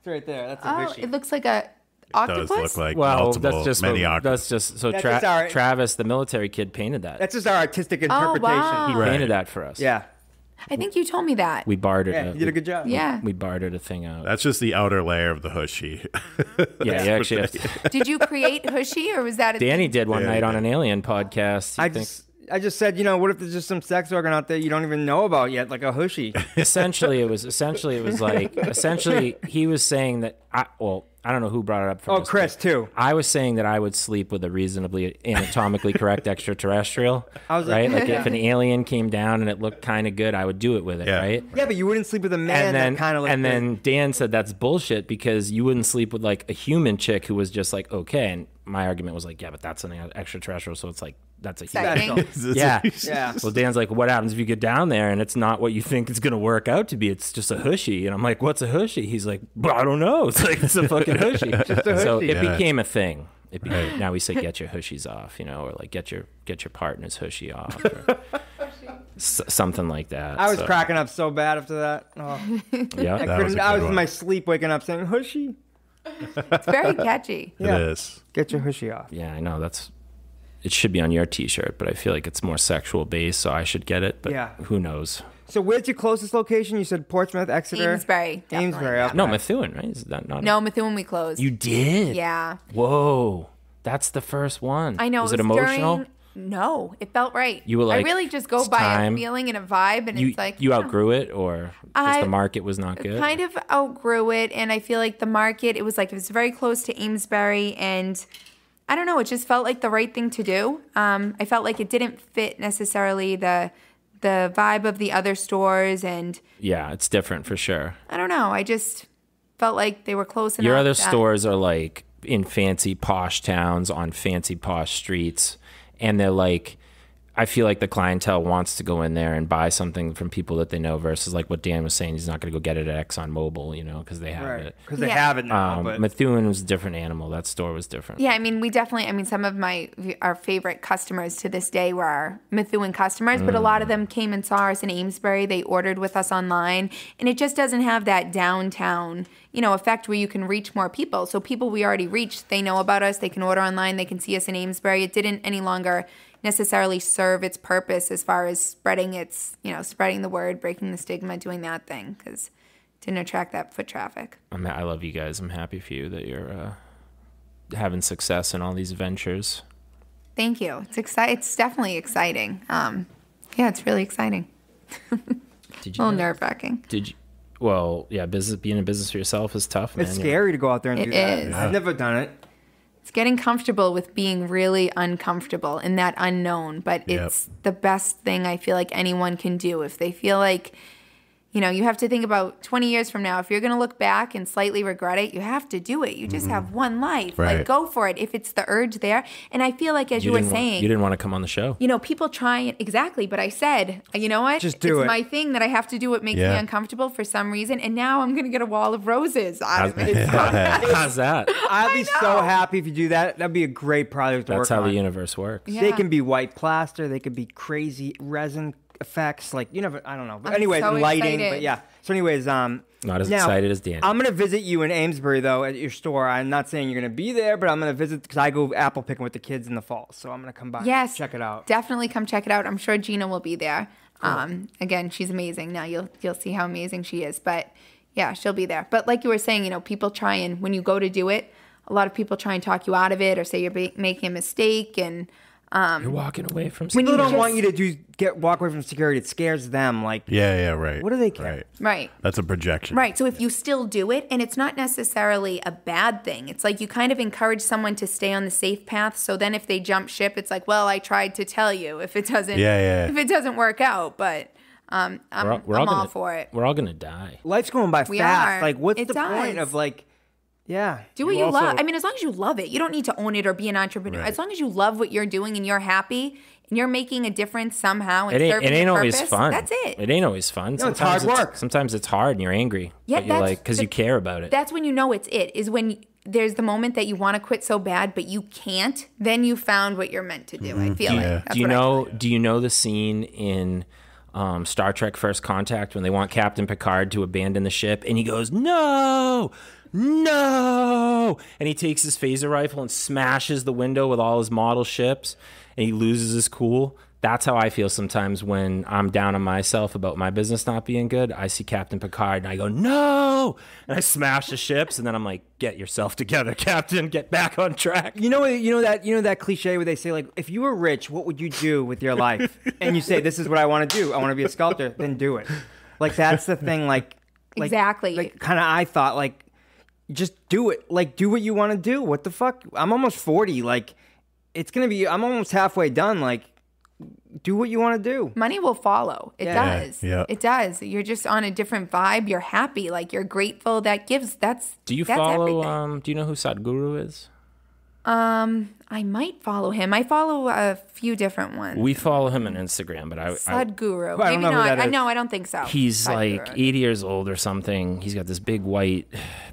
right there. That's a Oh, hushy. it looks like a Does octopus. look like Well, multiple, that's just many what, octopuses. that's just so That's just our- Travis, the military kid, painted that. That's just our artistic interpretation. wow. He Right. painted that for us. Yeah. I think you told me that. We bartered. Yeah, you did a good job. Yeah. We bartered a thing out. That's just the outer layer of the hushy. Yeah, you actually have to. Did you create Hushy or was that a Danny did one Yeah, night he on did. an alien podcast. I just said, what if there's just some sex organ out there you don't even know about yet, like a hushy? Essentially, it was like he was saying that I don't know who brought it up. Oh, Chris too. I was saying that I would sleep with a reasonably anatomically correct extraterrestrial. I was like, right? Like if an alien came down and it looked kind of good, I would do it with it, Yeah. right? Yeah, but you wouldn't sleep with a man that kind of like. And then Dan said that's bullshit because you wouldn't sleep with like a human chick who was just like okay. And my argument was like, yeah, but that's an extraterrestrial, so it's like that's a human. Second. Yeah. Yeah. Well, Dan's like, what happens if you get down there and it's not what you think it's going to work out to be? It's just a hushy. And I'm like, what's a hushy? He's like, well, I don't know. It's like, it's a fucking hushy. So it became a thing. Now we say, get your hushies off, or like get your partner's hushy off. Or something like that. I was cracking up so bad after that. Oh. Yeah. I was in my sleep waking up saying, hushy. It's very catchy. It is. Get your hushy off. Yeah, I know. It should be on your t-shirt, but I feel like it's more sexual based, so I should get it. But who knows? So where's your closest location? You said Portsmouth, Exeter? Amesbury. Definitely. Amesbury. Okay. No, Methuen, right? Is that not? No, Methuen we closed. You did? Yeah. Whoa. That's the first one. I know. Was it emotional? No, it felt right. You were like, I really just go it's by time. a feeling and a vibe, and it's like you outgrew it, or just the market was not good. Kind of outgrew it, and I feel like the market. It was very close to Amesbury, and I don't know. It just felt like the right thing to do. I felt like it didn't fit necessarily the vibe of the other stores, and yeah, it's different for sure. I don't know. I just felt like they were close enough. Your other stores are like in fancy posh towns on fancy posh streets, and they're like, I feel like the clientele wants to go in there and buy something from people that they know versus like what Dan was saying, he's not going to go get it at ExxonMobil, because they have it. Because they have it now. But Methuen was a different animal. That store was different. Yeah, I mean, some of our favorite customers to this day were our Methuen customers, but a lot of them came and saw us in Amesbury. They ordered with us online, and it just doesn't have that downtown, effect where you can reach more people. So people we already reached, they know about us, they can order online, they can see us in Amesbury. It didn't any longer necessarily serve its purpose as far as spreading the word, breaking the stigma, doing that thing, because it didn't attract that foot traffic. I love you guys. I'm happy for you that you're having success in all these ventures. Thank you. It's definitely exciting. It's really exciting. A little nerve-wracking. Did you? Well, yeah, being in business for yourself is tough, man. it's scary to go out there and do that. Is. I've never done it. It's getting comfortable with being really uncomfortable in that unknown, but it's the best thing I feel like anyone can do if they feel like, you have to think about 20 years from now. If you're going to look back and slightly regret it, you have to do it. You just have one life. Right. Like, go for it if it's the urge there. And I feel like, as you were saying, you didn't want to come on the show. People try it. Exactly. But I said, you know what? Just do it. It's my thing that I have to do what makes me uncomfortable for some reason. And now I'm going to get a wall of roses out of it. How's that? I'd be so happy if you do that. That'd be a great project to work on. That's how the universe works. Yeah. They can be white plaster. They could be crazy resin effects. Like, I don't know. But anyways, so lighting. excited. But yeah. So anyways, Not as excited as Dan. I'm going to visit you in Amesbury, though, at your store. I'm not saying you're going to be there, but I'm going to visit because I go apple picking with the kids in the fall. So I'm going to come by and check it out. Definitely come check it out. I'm sure Gina will be there. Again, she's amazing. Now you'll see how amazing she is. But yeah, she'll be there. But like you were saying, people try and when you go to do it, a lot of people try and talk you out of it or say you're making a mistake and you're walking away from People don't want you to walk away from security. It scares them. Like, right. What do they care? Right. That's a projection. Right. So if you still do it, and it's not necessarily a bad thing, it's like you kind of encourage someone to stay on the safe path. So then if they jump ship, it's like, well, I tried to tell you if it doesn't, if it doesn't work out, but I'm all for it. We're all going to die. Life's going by We fast. are. Like, what's It the point does. of like, yeah. Do what you love. I mean, as long as you love it, you don't need to own it or be an entrepreneur. Right. As long as you love what you're doing and you're happy and you're making a difference somehow and It serving ain't a always purpose, fun. that's it. It ain't always fun. No, it's hard work. Sometimes it's hard and you're angry. Yeah, but you're like, because you care about it. That's when you know it's it, is when there's the moment that you want to quit so bad, but you can't. Then you found what you're meant to do. I feel like. That's Do you what I know? feel like. Do you know the scene in Star Trek: First Contact when they want Captain Picard to abandon the ship and he goes, "No, no," and he takes his phaser rifle and smashes the window with all his model ships and he loses his cool? That's how I feel sometimes when I'm down on myself about my business not being good. I see Captain Picard and I go, no! And I smash the ships and then I'm like, get yourself together, Captain. Get back on track. You know that cliche where they say, like, if you were rich, what would you do with your life? And you say, this is what I want to do. I want to be a sculptor. Then do it. Like, that's the thing. Exactly. Like, kind of, I thought, like, just do it. Like, do what you want to do. What the fuck? I'm almost 40. Like, I'm almost halfway done. Like, do what you want to do. Money will follow. It does. Yeah. It does. You're just on a different vibe. You're happy. Like, you're grateful. Do you that's follow, everything. do you know who Sadhguru is? I might follow him. I follow a few different ones. We follow him on Instagram, but Sadhguru. Well, I don't Maybe know who not. that is. No, I don't think so. he's Sadhguru. like 80 years old or something. He's got this big white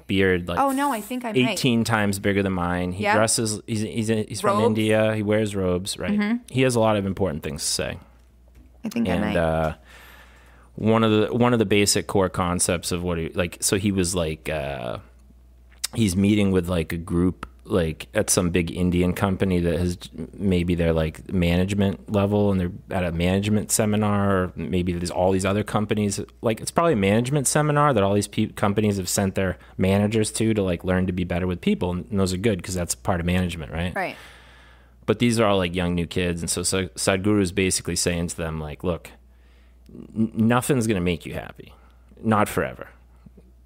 beard, like Oh, no, I think I might. 18 times bigger than mine. He Yeah. dresses, he's from Robes? India. He wears robes, right? He has a lot of important things to say. I think I might. And one of the basic core concepts of what he was like, he's meeting with like a group like at some big Indian company that has maybe they're like management level and they're at a management seminar, or maybe there's all these other companies. Like it's probably a management seminar that all these companies have sent their managers to like learn to be better with people, and those are good because that's part of management, right? Right. But these are all like young new kids, and so Sadhguru is basically saying to them like, look, nothing's gonna make you happy, not forever.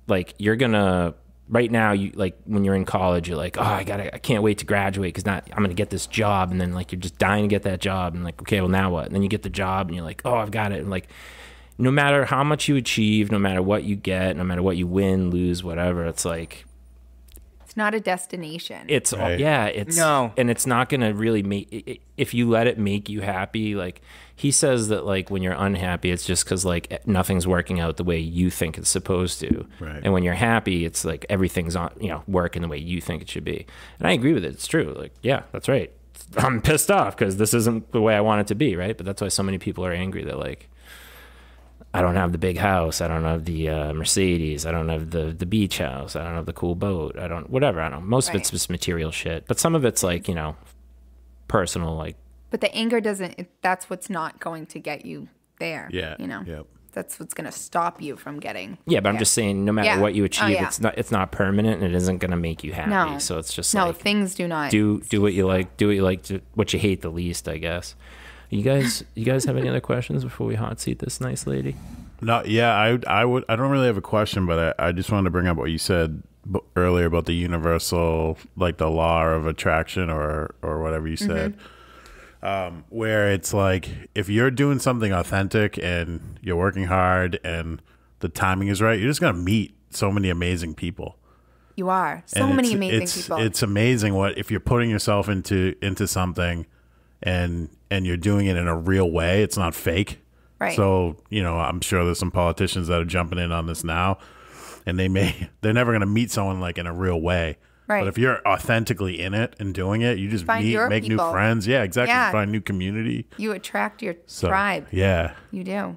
Like you're gonna right now, you like when you're in college, you're like, oh, I can't wait to graduate because I'm gonna get this job, and then like you're just dying to get that job, and like, okay, well now what? And then you get the job, and you're like, oh, I've got it, and like, no matter how much you achieve, no matter what you get, no matter what you win, lose, whatever, it's like. It's not a destination. It's right. It's No. and it's not gonna really make if you let it make you happy. Like he says that like when you're unhappy, it's just because like nothing's working out the way you think it's supposed to. Right. And when you're happy, it's like everything's on working the way you think it should be. And I agree with it. It's true. Like yeah, that's right. I'm pissed off because this isn't the way I want it to be. Right. But that's why so many people are angry. That like. I don't have the big house. I don't have the Mercedes. I don't have the beach house. I don't have the cool boat. I don't know. Most of it's just material shit. But some of it's like, personal. Like, But the anger that's what's not going to get you there. Yeah. Yep. That's what's going to stop you from getting. yeah, but I'm just saying no matter Yeah. what you Oh, achieve, yeah. it's not permanent and it isn't going to make you happy. No. So it's just No, like things do not. do what you like, what you hate the least, I guess. You guys have any other questions before we hot seat this nice lady? No, yeah, I don't really have a question, but I just wanted to bring up what you said earlier about the universal, like the law of attraction or whatever you said, where it's like if you're doing something authentic and you're working hard and the timing is right, you're just gonna meet so many amazing people. You are. So And many amazing people. It's amazing what if you're putting yourself into something and you're doing it in a real way, it's not fake. Right. So, I'm sure there's some politicians that are jumping in on this now and they're never going to meet someone like in a real way. Right. But if you're authentically in it and doing it, you just Find meet, your make people. new friends. Yeah, exactly. Yeah. Find new community. You attract your So, tribe. Yeah. You do.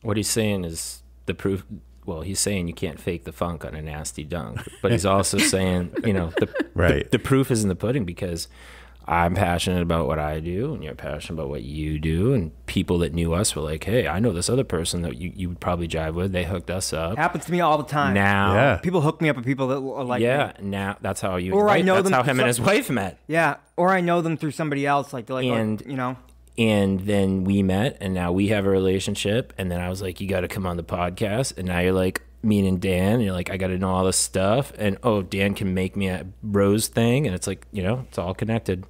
What he's saying is the proof. Well, he's saying you can't fake the funk on a nasty dunk, but he's also saying, Right. the proof is in the pudding because I'm passionate about what I do and you're passionate about what you do. And people that knew us were like, hey, I know this other person that you would probably jive with. They hooked us up. Happens to me all the time. Now, Yeah. People hook me up with people that are like me. now that's how you. Or I know that's them- how him and his wife met. Yeah, or I know them through somebody else. Like they're like, And- oh, And then we met, and now we have a relationship. And then I was like, you got to come on the podcast. And now you're like, me and Dan, and you're like, I got to know all this stuff. And oh, Dan can make me a rose thing. And it's like, it's all connected.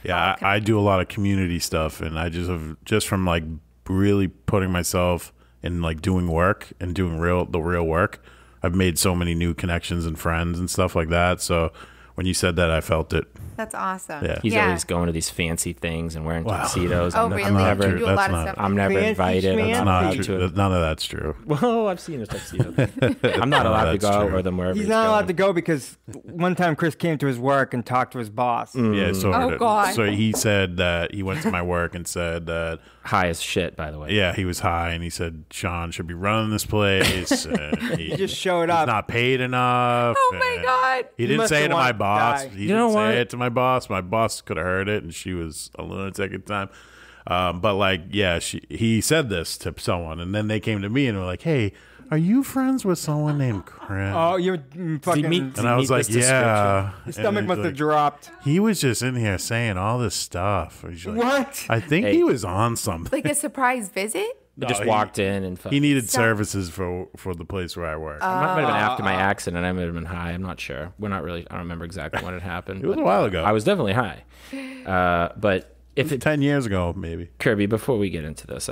Yeah, I do a lot of community stuff, and I just from like really putting myself in like doing work and doing the real work, I've made so many new connections and friends and stuff like that. So when you said that, I felt it. That's awesome. Yeah. He's always going to these fancy things and wearing Wow. tuxedos. Oh, I'm really? I'm not never, You do a lot that's of not- stuff. I'm never Fancy invited. schmancy. I'm Not not true. to it. None of that's true. Whoa, I've seen a tuxedo. I'm not allowed to that's go out true. with him wherever he's he's not allowed going. to go because one time Chris came to his work and talked to his boss. Yeah, Oh, God. So he said that he went to my work and said that High as shit, by the way. yeah, he was high, and he said Sean should be running this place. And he just showed he's up. not paid enough. Oh, my and God. He didn't must say have it to my wanted to boss. die. He You know didn't what? say it to my boss. My boss could have heard it, and she was a lunatic at the time. But like, yeah, he said this to someone, and then they came to me and were like, "Hey, are you friends with someone named Chris?" Oh, you're fucking. And I was like, "Yeah." His stomach must have dropped. He was just in here saying all this stuff. He's like, What? I think he was on something. Like a surprise visit? I just walked in and He needed services for the place where I work. It might have been after my accident. I might have been high. I'm not sure. I don't remember exactly when it happened. It was a while ago. I was definitely high. But if it 10 years ago, maybe. Kirby, before we get into this,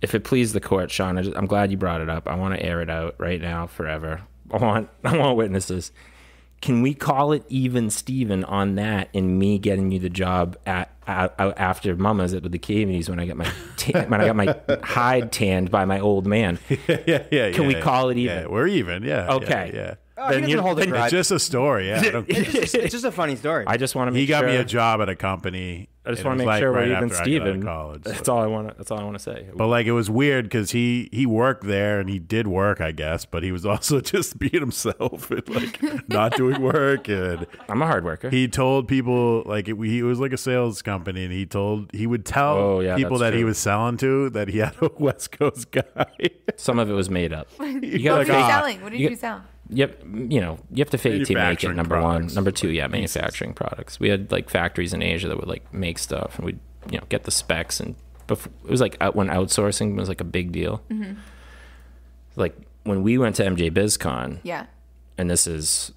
if it pleased the court, Sean, I'm glad you brought it up. I want to air it out right now, forever. I want witnesses. Can we call it even Steven on that and me getting you the job after Mama's with the cavities when I got my hide tanned by my old man? Yeah. Can we call it even? Yeah, we're even. Yeah. Okay. Yeah. Oh, he doesn't hold a grudge. It's just a story. Yeah. It's just a funny story. I just want to make He sure. got me a job at a company. I just and want it to was make sure right we're even after I got out of Steven. college. That's all I want to say. But like, it was weird because he worked there and he did work, I guess, but he was also just being himself and like not doing work. And I'm a hard worker. he told people like he was like a sales company, and he would tell people that he was selling to that he had a West Coast guy. Some of it was made up. What were you selling? What did you sell? Yep, you have to fake to make it. Number products. one, number two, manufacturing products. We had like factories in Asia that would like make stuff, and we'd get the specs. And before, it was like when outsourcing was like a big deal. Mm-hmm. Like when we went to MJ BizCon. Yeah. And there's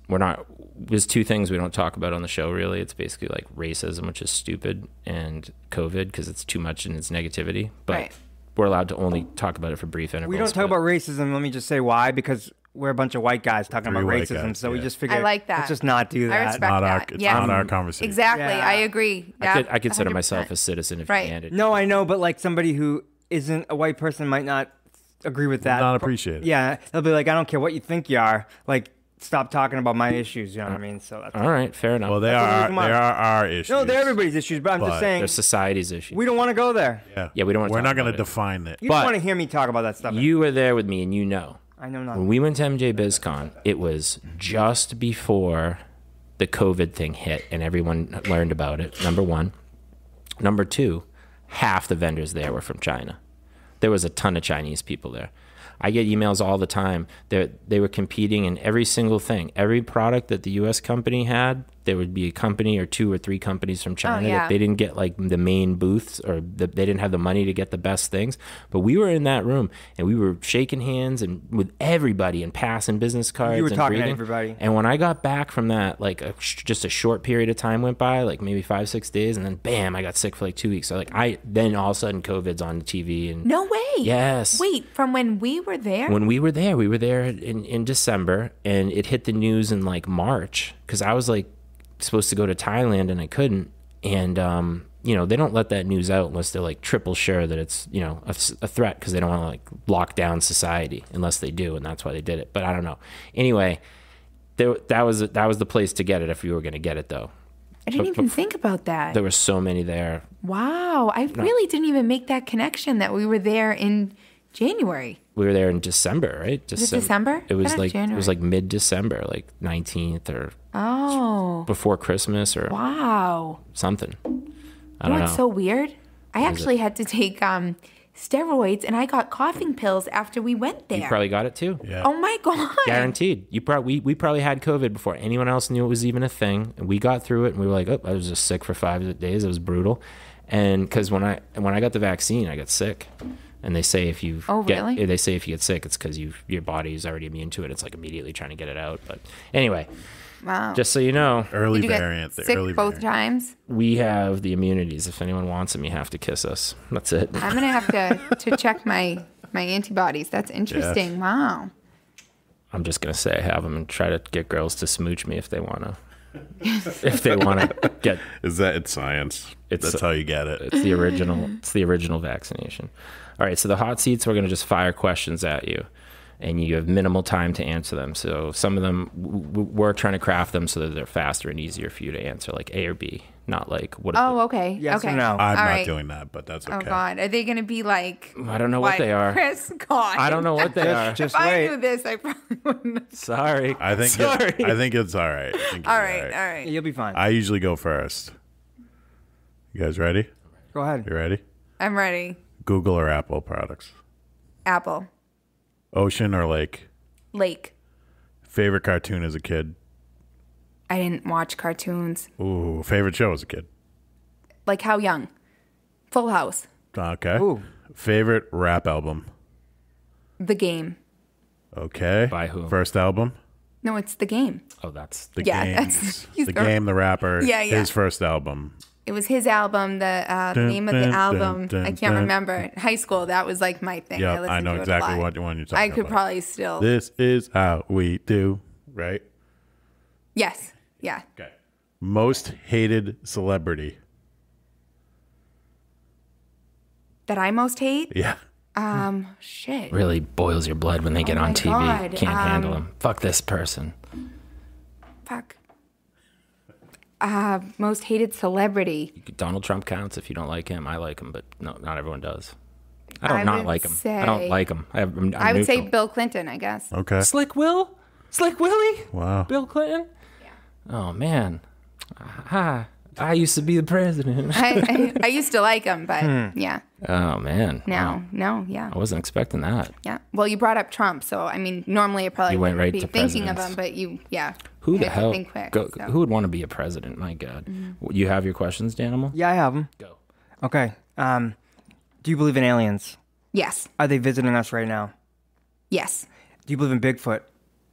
two things we don't talk about on the show really. It's basically like racism, which is stupid, and COVID because it's too much in its negativity. But we're allowed to only talk about it for brief intervals. We don't talk about racism. Let me just say why. Because we're a bunch of white guys talking about racism, so we just figured. I like that. Let's just not do that. I respect that. It's not our conversation. Exactly. Yeah. I agree. I consider 100%. myself a citizen if handed. No, I know, but like somebody who isn't a white person might not agree with that. Not appreciate it. Yeah, they'll be like, I don't care what you think you are. Like, stop talking about my issues. You know what I mean? So that's all right, fair enough. Well, they are our issues. No, they're everybody's issues, but I'm just saying they're society's issues. we don't want to go there. Yeah, we don't want to. We're not going to define it. You don't want to hear me talk about that stuff. You were there with me, and you know. I know not. When we went to MJ BizCon, it was just before the COVID thing hit, and everyone learned about it. Number one. Number two, half the vendors there were from China. There was a ton of Chinese people there. I get emails all the time. They were competing in every single thing. Every product that the U.S. company had, there would be a company or two or three companies from China that they didn't get like the main booths or they didn't have the money to get the best things. But we were in that room and we were shaking hands and with everybody and passing business cards. You were and talking greeting. to everybody. And when I got back from that, like just a short period of time went by, like maybe 5-6 days, and then bam, I got sick for like 2 weeks. So like then all of a sudden COVID's on the TV and No way. Yes. Wait, from when we were there? When we were there in December, and it hit the news in like March because I was like supposed to go to Thailand and I couldn't. And they don't let that news out unless they're like triple sure that it's a threat because they don't want to like lock down society unless they do, and that's why they did it. But I don't know. Anyway, that was the place to get it if you were going to get it though. I didn't even think about that. There were so many there. Wow, I really didn't even make that connection that we were there in January. We were there in December, right? Was it December? It was like January. it was like mid-December, like 19th or before Christmas or something. I don't know. It's so weird. I actually had to take steroids, and I got coughing pills after we went there. You probably got it too. Yeah. Oh my god! Guaranteed. We probably had COVID before anyone else knew it was even a thing, and we got through it, and we were like, oh, I was just sick for 5 days. It was brutal, and because when I got the vaccine, I got sick. And they say if you get sick, it's because your body is already immune to it. It's like immediately trying to get it out. But anyway, wow. Just so you know, early Did you variant. Get sick both times. We have the immunities. If anyone wants them, you have to kiss us. That's it. I'm gonna have to check my antibodies. That's interesting. Yeah. Wow. I'm just gonna say I have them and try to get girls to smooch me if they wanna. If they want to get. It's science. That's how you get it. It's the original. It's the original vaccination. All right, so the hot seats, we're going to just fire questions at you, and you have minimal time to answer them. So some of them, we're trying to craft them so that they're faster and easier for you to answer, like A or B, not like what. Okay. Yes okay. or no? I'm not doing that, but that's okay. Oh God, are they going to be like? I don't know what they are. Chris, God. I don't know what they are. Just if wait. I knew this, I probably wouldn't. Sorry. I think it's all right. All right. You'll be fine. I usually go first. You guys ready? Go ahead. You ready? I'm ready. Google or Apple products? Apple. Ocean or lake? Lake. Favorite cartoon as a kid? I didn't watch cartoons. Ooh, favorite show as a kid? Like how young? Full House. Okay. Ooh. Favorite rap album? The Game. Okay. By who? First album? No, it's The Game. Oh, that's The Yeah, Game. that's- he's The gonna- Game, the rapper. Yeah, yeah. His first album. It was his album. The name of the album, I can't remember. In high school, that was like my thing. Yeah, listened I know to it a exactly lot. what one you're talking I about. could probably still. This is how we do, right? Yes. Yeah. Okay. Most hated celebrity. That I most hate? Yeah. Shit. really boils your blood when they get Oh on my TV. God, Can't handle them. Fuck this person. Fuck. Most hated celebrity. Donald Trump counts if you don't like him. I like him, but no, not everyone does. I I don't not would like him. say- I don't like him. I'm I would say neutral. Bill Clinton, I guess. Okay. Slick Willie. Wow. Bill Clinton. Oh man, I used to be the president. I used to like him, but yeah. Oh man. Wow. No, yeah. I wasn't expecting that. Yeah. Well, you brought up Trump, so I mean, normally I probably You went wouldn't right be to thinking of presidents. him, but you, yeah. Who the I hell? think quick, go, so. Who would want to be a president? My God. You have your questions, Danimal? Yeah, I have them. Go. Okay. Do you believe in aliens? Yes. Are they visiting us right now? Yes. Do you believe in Bigfoot?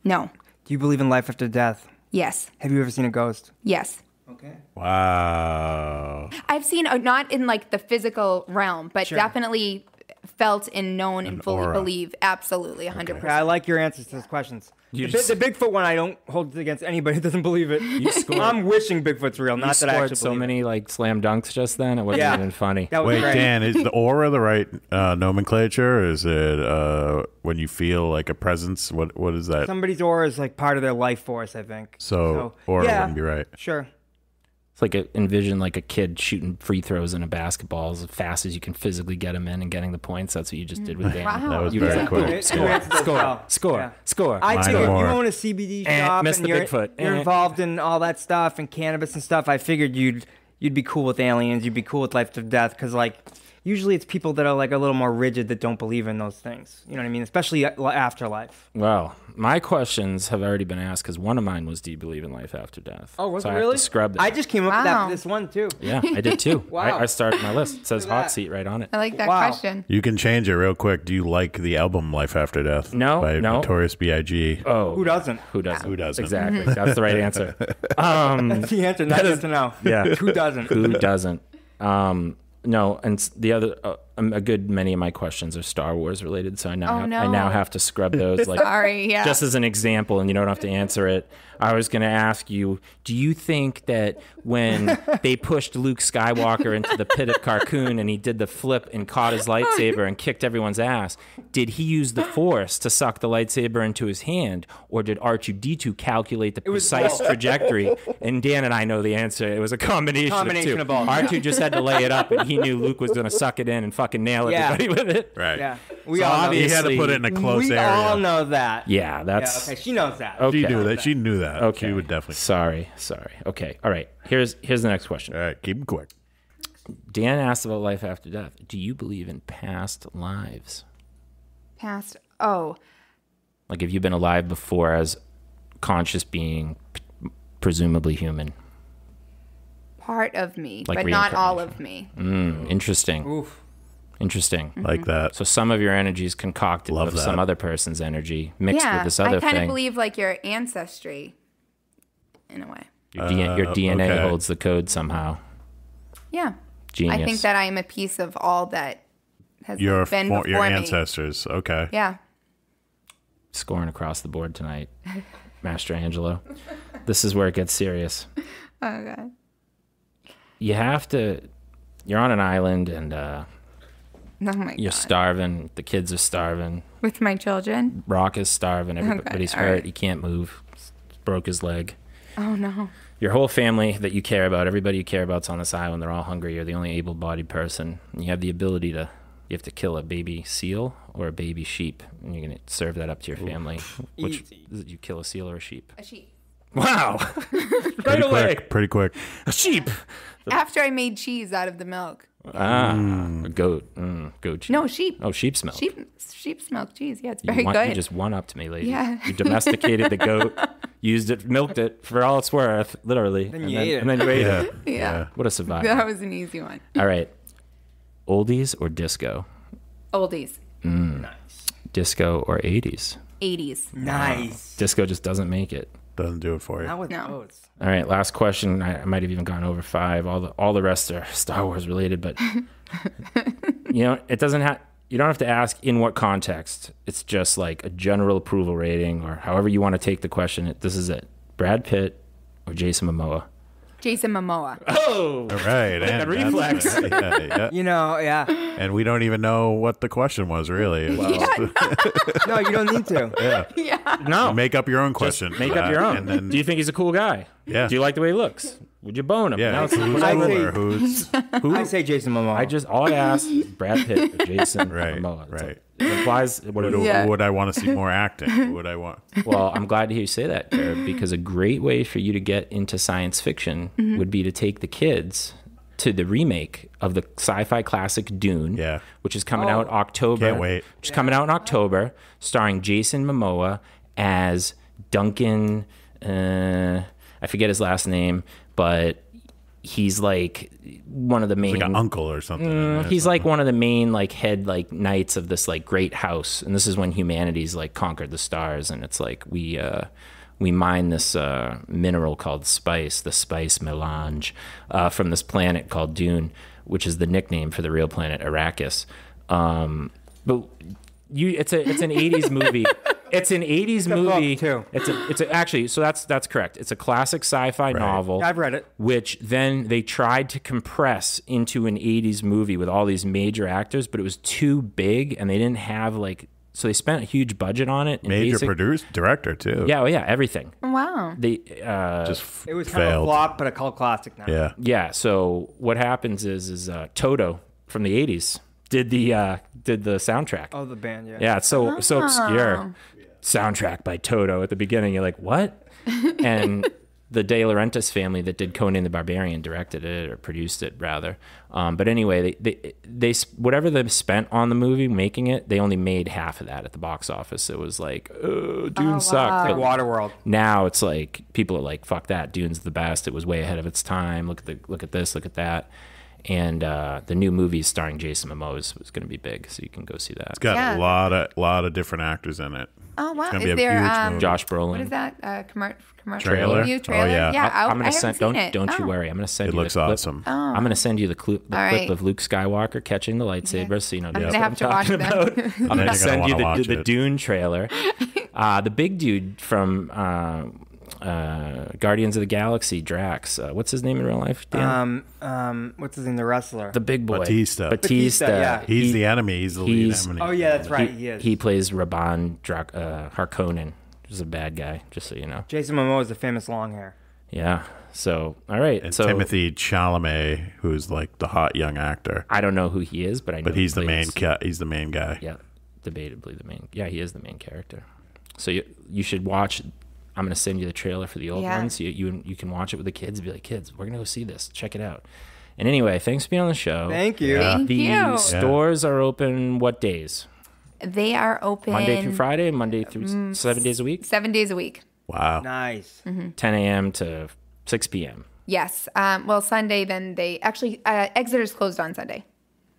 No. Do you believe in life after death? Yes. Have you ever seen a ghost? Yes. Okay. Wow. I've seen, not in like the physical realm, but Sure. definitely felt and known and fully aura. believe. Absolutely, 100%. Yeah, I like your answers to those questions. You The Bigfoot one, I don't hold it against anybody who doesn't believe it. scored. I'm wishing Bigfoot's real, You not that I scored actually so believe many like slam dunks just then. It wasn't Yeah. even funny. it. That was Wait, great. Dan, is the aura the right nomenclature? Or is it when you feel like a presence? What is that? Somebody's aura is like part of their life force, I think. So aura yeah, wouldn't be right. Sure. It's like envision like a kid shooting free throws in a basketball as fast as you can physically get them in and getting the points. That's what you just did with Dan. Wow. That was You very did. quick. You answered those well. Yeah. Score. I Mine too. If you more. own a CBD shop missed and the you're, Bigfoot. you're involved in all that stuff and cannabis and stuff, I figured you'd be cool with aliens. You'd be cool with life to death because like usually it's people that are like a little more rigid that don't believe in those things. You know what I mean? Especially afterlife. Well, my questions have already been asked because one of mine was, do you believe in life after death? Oh, was so it I have really? to scrub that. I just came up with Wow. this one too. Yeah, I did too. Wow. I started my list. It says Look at hot that. seat right on it. I like that Wow. question. You can change it real quick. Do you like the album Life After Death? No, by no. Notorious B.I.G. Oh, Who doesn't? Who doesn't? Who doesn't? Exactly. That's the right answer. That's the answer. Not yes to no. Yeah. Who doesn't? Who doesn't? No, and the other, a good many of my questions are Star Wars related, so I now Oh, no. I now have to scrub those. Like, Sorry, yeah. just as an example, and you don't have to answer it. I was going to ask you, do you think that when they pushed Luke Skywalker into the pit of Carcoon and he did the flip and caught his lightsaber and kicked everyone's ass, did he use the Force to suck the lightsaber into his hand, or did R2-D2 calculate the precise trajectory? And Dan and I know the answer. It was a combination of both. R2 just had to lay it up, and he knew Luke was going to suck it in and fucking nail Yeah. everybody with it. Right. Yeah. We So all know. He had to obviously- put it in a close We area. all know that. Yeah, Yeah, that's okay, she knows that. Okay. She knew that. She knew that. okay. She would definitely. Sorry. Okay. All right. Here's the next question. All right, keep it quick. Dan asked about life after death. Do you believe in past lives? Past. Oh, Like, have you been alive before as conscious being, presumably human? part of me, Like but not all of me. Interesting. Oof. Interesting. Like that. So some of your energy is concocted Love with that. some other person's energy mixed Yeah, with this other I kind of thing. believe like your ancestry, in a way. Your DNA okay. holds the code somehow. Yeah. Genius. I think that I am a piece of all that has Your been before your me. ancestors. Okay. Yeah. Scoring across the board tonight, Mastrangelo. This is where it gets serious. Oh god. You have to. You're on an island and Oh my you're god. starving. The kids are starving. With my children. Rock is starving. Everybody's all hurt. right. He can't move. Broke his leg. Oh no. Your whole family that you care about, everybody you care about's on this island. They're all hungry. You're the only able-bodied person. And you have the ability to. You have to kill a baby seal or a baby sheep, and you're gonna serve that up to your family. Which Easy. did you kill a seal or a sheep? A sheep. Wow! Pretty quick. Pretty quick. A sheep. After I made cheese out of the milk. A goat. Goat cheese. No, sheep. Oh, sheep's milk. Sheep's milk cheese. Yeah, it's very good. You just one-upped me, lady. Yeah. You domesticated the goat, used it, milked it for all it's worth, literally. Then you ate it. And then you ate it. Yeah. What a survivor. That was an easy one. All right. Oldies or disco? Oldies. Disco or 80s? 80s. Nice. Disco just doesn't make it. Doesn't do it for you. Not with No. those. All right, last question. I might have even gone over 5. All the rest are Star Wars related, but it doesn't have. You don't have to ask in what context. It's just like a general approval rating, or however you want to take the question. This is it: Brad Pitt or Jason Momoa? Jason Momoa. Oh, All right. And reflex. Yeah. Yeah. And we don't even know what the question was, really. It was just- No, you don't need to. Yeah. no. make up your own question. Make up your own. And then, Do you think he's a cool guy? Yeah. Do you like the way he looks? Would you bone him? yeah, Now who's it's- cooler? Who's I say Jason Momoa. all I asked is Brad Pitt or Jason right? Momoa. That's Right. It implies what it Yeah. Would I want to see more acting? Who would I want? Well, I'm glad to hear you say that, Jared, because a great way for you to get into science fiction would be to take the kids to the remake of the sci-fi classic Dune, Yeah. which is coming out October. Can't wait. Which is coming out in October, starring Jason Momoa as Duncan. I forget his last name, but he's like one of the main. Like an uncle or something. He's like one of the main head knights of this great house, and this is when humanity's conquered the stars, and it's we mine this mineral called spice, the spice melange, from this planet called Dune, which is the nickname for the real planet Arrakis. But it's an 80s movie. It's an 80s movie. book, too. It's actually, so that's correct. It's a classic sci-fi novel. I've read it. Which then they tried to compress into an 80s movie with all these major actors, but it was too big and they didn't have so they spent a huge budget on it. Major producer, director too. Yeah, everything. Wow. They Just It was kind of a failed. flop, but a cult classic now. Yeah. yeah. So what happens is Toto from the 80s did the soundtrack. Oh, the band, yeah. Yeah, it's so obscure. Soundtrack by Toto at the beginning. You're like, what? And the De Laurentiis family that did Conan the Barbarian directed it, or produced it rather. But anyway, they whatever they spent on the movie making it, they only made half of that at the box office. It was like, oh, Dune sucked. Like But Waterworld. now it's like people are like, fuck that, Dune's the best. It was way ahead of its time. Look at this, look at that. And the new movie starring Jason Momoa is going to be big, so you can go see that. It's got a lot of different actors in it. Oh, wow. It's gonna Is be a there, huge movie. Josh Brolin. What is that? Commercial Trailer? review Oh, trailer? yeah. Yeah, I'm gonna send. seen it. Don't you Oh. worry. I'm gonna send It you. looks the clip. awesome. I'm gonna send you the clip All right. of Luke Skywalker catching the lightsaber, so you know I'm that's gonna what have to watch talking that. about. I'm you're gonna gonna send you wanna watch the it. Dune trailer. The big dude from Guardians of the Galaxy, Drax. What's his name in real life? Dan? What's his name? The wrestler. The big boy. Batista. Batista, yeah. He's the enemy. He's the lead he's- enemy. Oh, yeah, that's right. He is. He plays Raban Harkonnen. He's a bad guy, just so you know. Jason Momoa is the famous long hair. Yeah. So, all right. And so Timothy Chalamet, who's like the hot young actor, I don't know who he is, but I know. but he's he the main plays- he's the main guy. Yeah, debatably the main. Yeah, he is the main character. So you should watch. I'm gonna send you the trailer for the old Yeah. ones. You can watch it with the kids. Be like, kids, we're gonna go see this. Check it out. And anyway, thanks for being on the show. Thank you. Yeah. Thank The you. stores are open what days? They are open Monday through Friday, Monday through 7 days a week, 7 days a week. Wow. Nice. 10 a.m. to 6 p.m. Yes. Well, Sunday, then they actually, Exeter's closed on Sunday.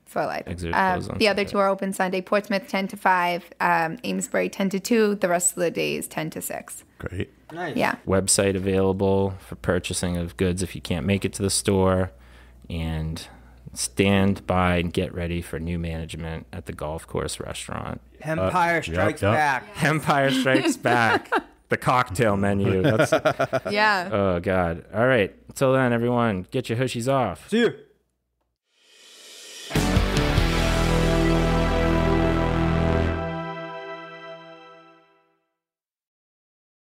So I lied. Exeter's closed on The other Sunday. two are open Sunday. Portsmouth 10 to 5, Amesbury 10 to 2. The rest of the days 10 to 6. Great. Nice. Yeah. Website available for purchasing of goods if you can't make it to the store, and stand by and get ready for new management at the golf course restaurant. Hempire strikes yep. back. Empire Strikes Back. The cocktail menu. That's, Yeah. oh, God. All right. Until then, everyone, get your hushies off. See you.